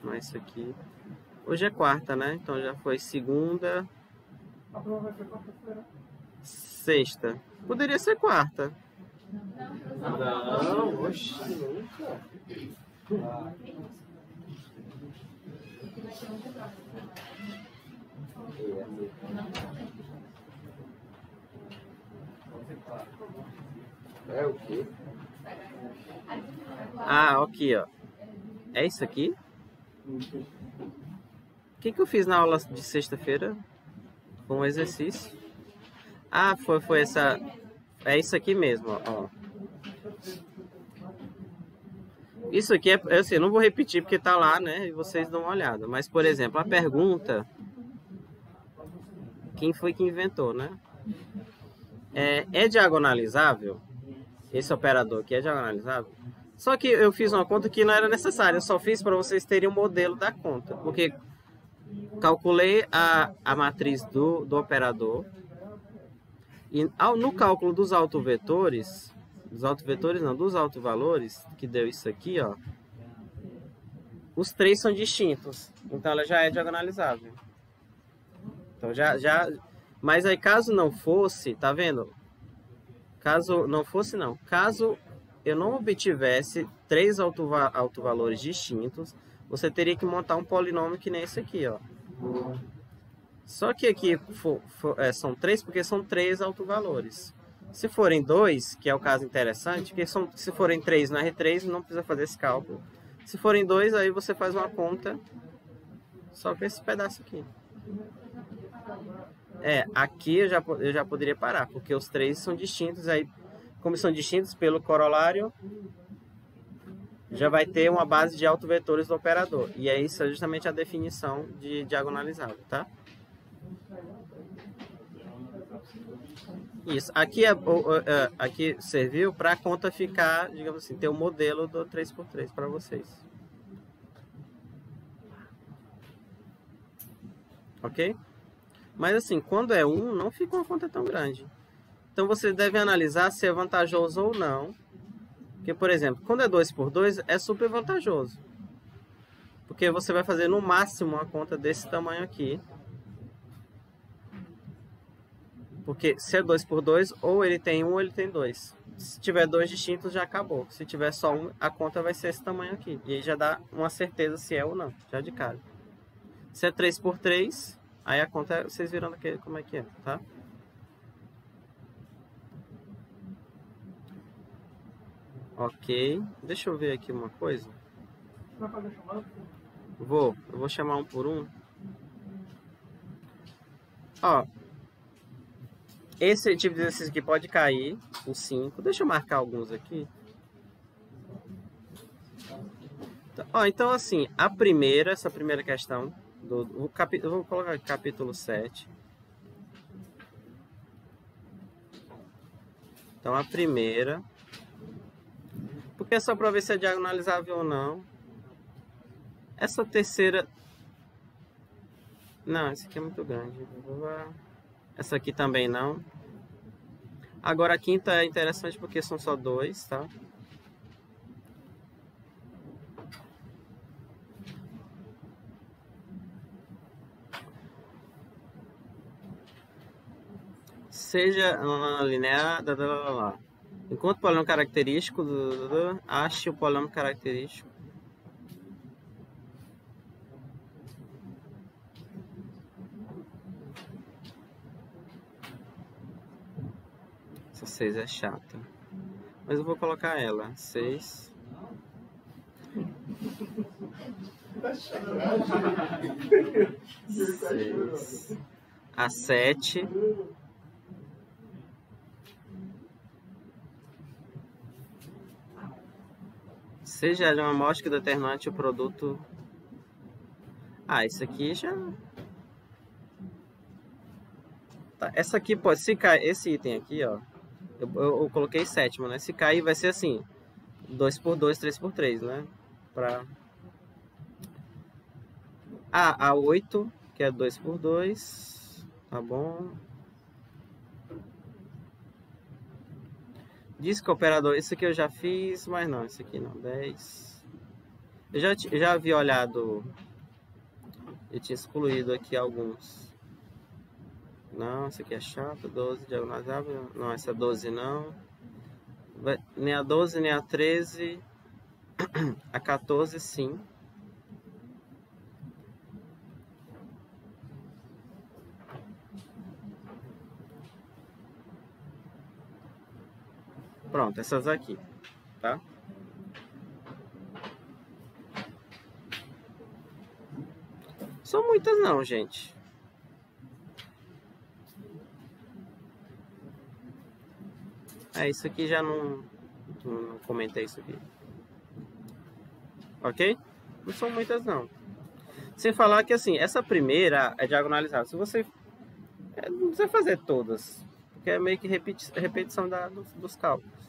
Não é isso aqui. Hoje é quarta, né? Então já foi segunda. A prova vai ser quarta-feira. Sexta. Poderia ser quarta. Não, oxe, nunca. É o quê? Ah, aqui, ó. É isso aqui? O que eu fiz na aula de sexta-feira? Foi um exercício. Ah, foi essa... É isso aqui mesmo, ó. Isso aqui é... Assim, eu não vou repetir porque tá lá, né? E vocês dão uma olhada. Mas, por exemplo, a pergunta... Quem foi que inventou, né? É diagonalizável? Esse operador aqui é diagonalizável? Só que eu fiz uma conta que não era necessária. Eu só fiz para vocês terem um modelo da conta. Porque calculei a matriz do operador. E no cálculo dos autovetores... Dos autovetores não, dos autovalores, que deu isso aqui, ó. Os 3 são distintos. Então ela já é diagonalizável. Então já... Mas aí caso não fosse, tá vendo? Caso não fosse, não. Caso eu não obtivesse 3 autovalores distintos, você teria que montar um polinômio que nem esse aqui, ó. Só que aqui são 3 porque são 3 autovalores. Se forem 2, que é o caso interessante, porque se forem 3 na R3, não precisa fazer esse cálculo. Se forem 2, aí você faz uma conta só com esse pedaço aqui. Aqui eu já poderia parar, porque os 3 são distintos, aí como são distintos pelo corolário, já vai ter uma base de autovetores do operador. E é isso justamente a definição de diagonalizado, tá? Isso. Aqui serviu para a conta ficar, digamos assim, ter o modelo do 3x3 para vocês. Ok? Mas assim, quando é 1, não fica uma conta tão grande. Então você deve analisar se é vantajoso ou não. Porque, por exemplo, quando é 2x2, é super vantajoso. Porque você vai fazer no máximo uma conta desse tamanho aqui. Porque se é 2x2, ou ele tem 1 ou ele tem 2. Se tiver 2 distintos, já acabou. Se tiver só 1, a conta vai ser esse tamanho aqui. E aí já dá uma certeza se é ou não, já de cara. Se é 3x3, aí a conta, vocês viram aqui como é que é, tá? Ok. Deixa eu ver aqui uma coisa. Vai fazer chamada? Eu vou chamar um por um. Ó. Esse tipo de exercício aqui pode cair, o 5. Deixa eu marcar alguns aqui. Então assim, essa primeira questão, eu vou colocar aqui capítulo 7. Então a primeira, porque é só para ver se é diagonalizável ou não. Essa terceira, não, essa aqui é muito grande. Essa aqui também não. Agora a quinta é interessante porque são só 2, tá? Seja linear, enquanto o polônimo característico, ache o polônimo característico. Essa 6 é chata. Mas eu vou colocar ela. 6. A 7. Seja de uma amostra que determinante o produto. Isso aqui já. Tá, essa aqui pode, se cair, esse item aqui, ó. Eu coloquei sétimo, né? Se cair vai ser assim, 2x2, 3x3, né? A 8, que é 2x2, tá bom. Diz que operador, isso aqui eu já fiz, mas não, isso aqui não, 10. Eu já havia olhado, eu tinha excluído aqui alguns. Não, essa aqui é chata, 12, diagonalizável. Não, essa 12 não. Nem a 12, nem a 13. A 14 sim. Pronto, essas aqui, tá? São muitas não, gente. Isso aqui já não comentei isso aqui. Ok? Não são muitas não. Sem falar que assim, essa primeira é diagonalizada. Se você não precisa fazer todas, porque é meio que repetição dos cálculos.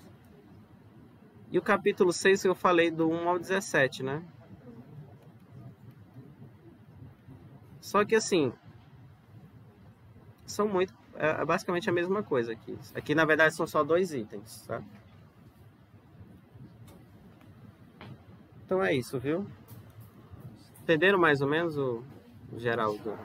E o capítulo 6 eu falei do 1 ao 17, né? Só que assim, são muito, é basicamente a mesma coisa aqui. Aqui na verdade são só 2 itens, tá? Então é isso, viu? Entenderam mais ou menos o geral do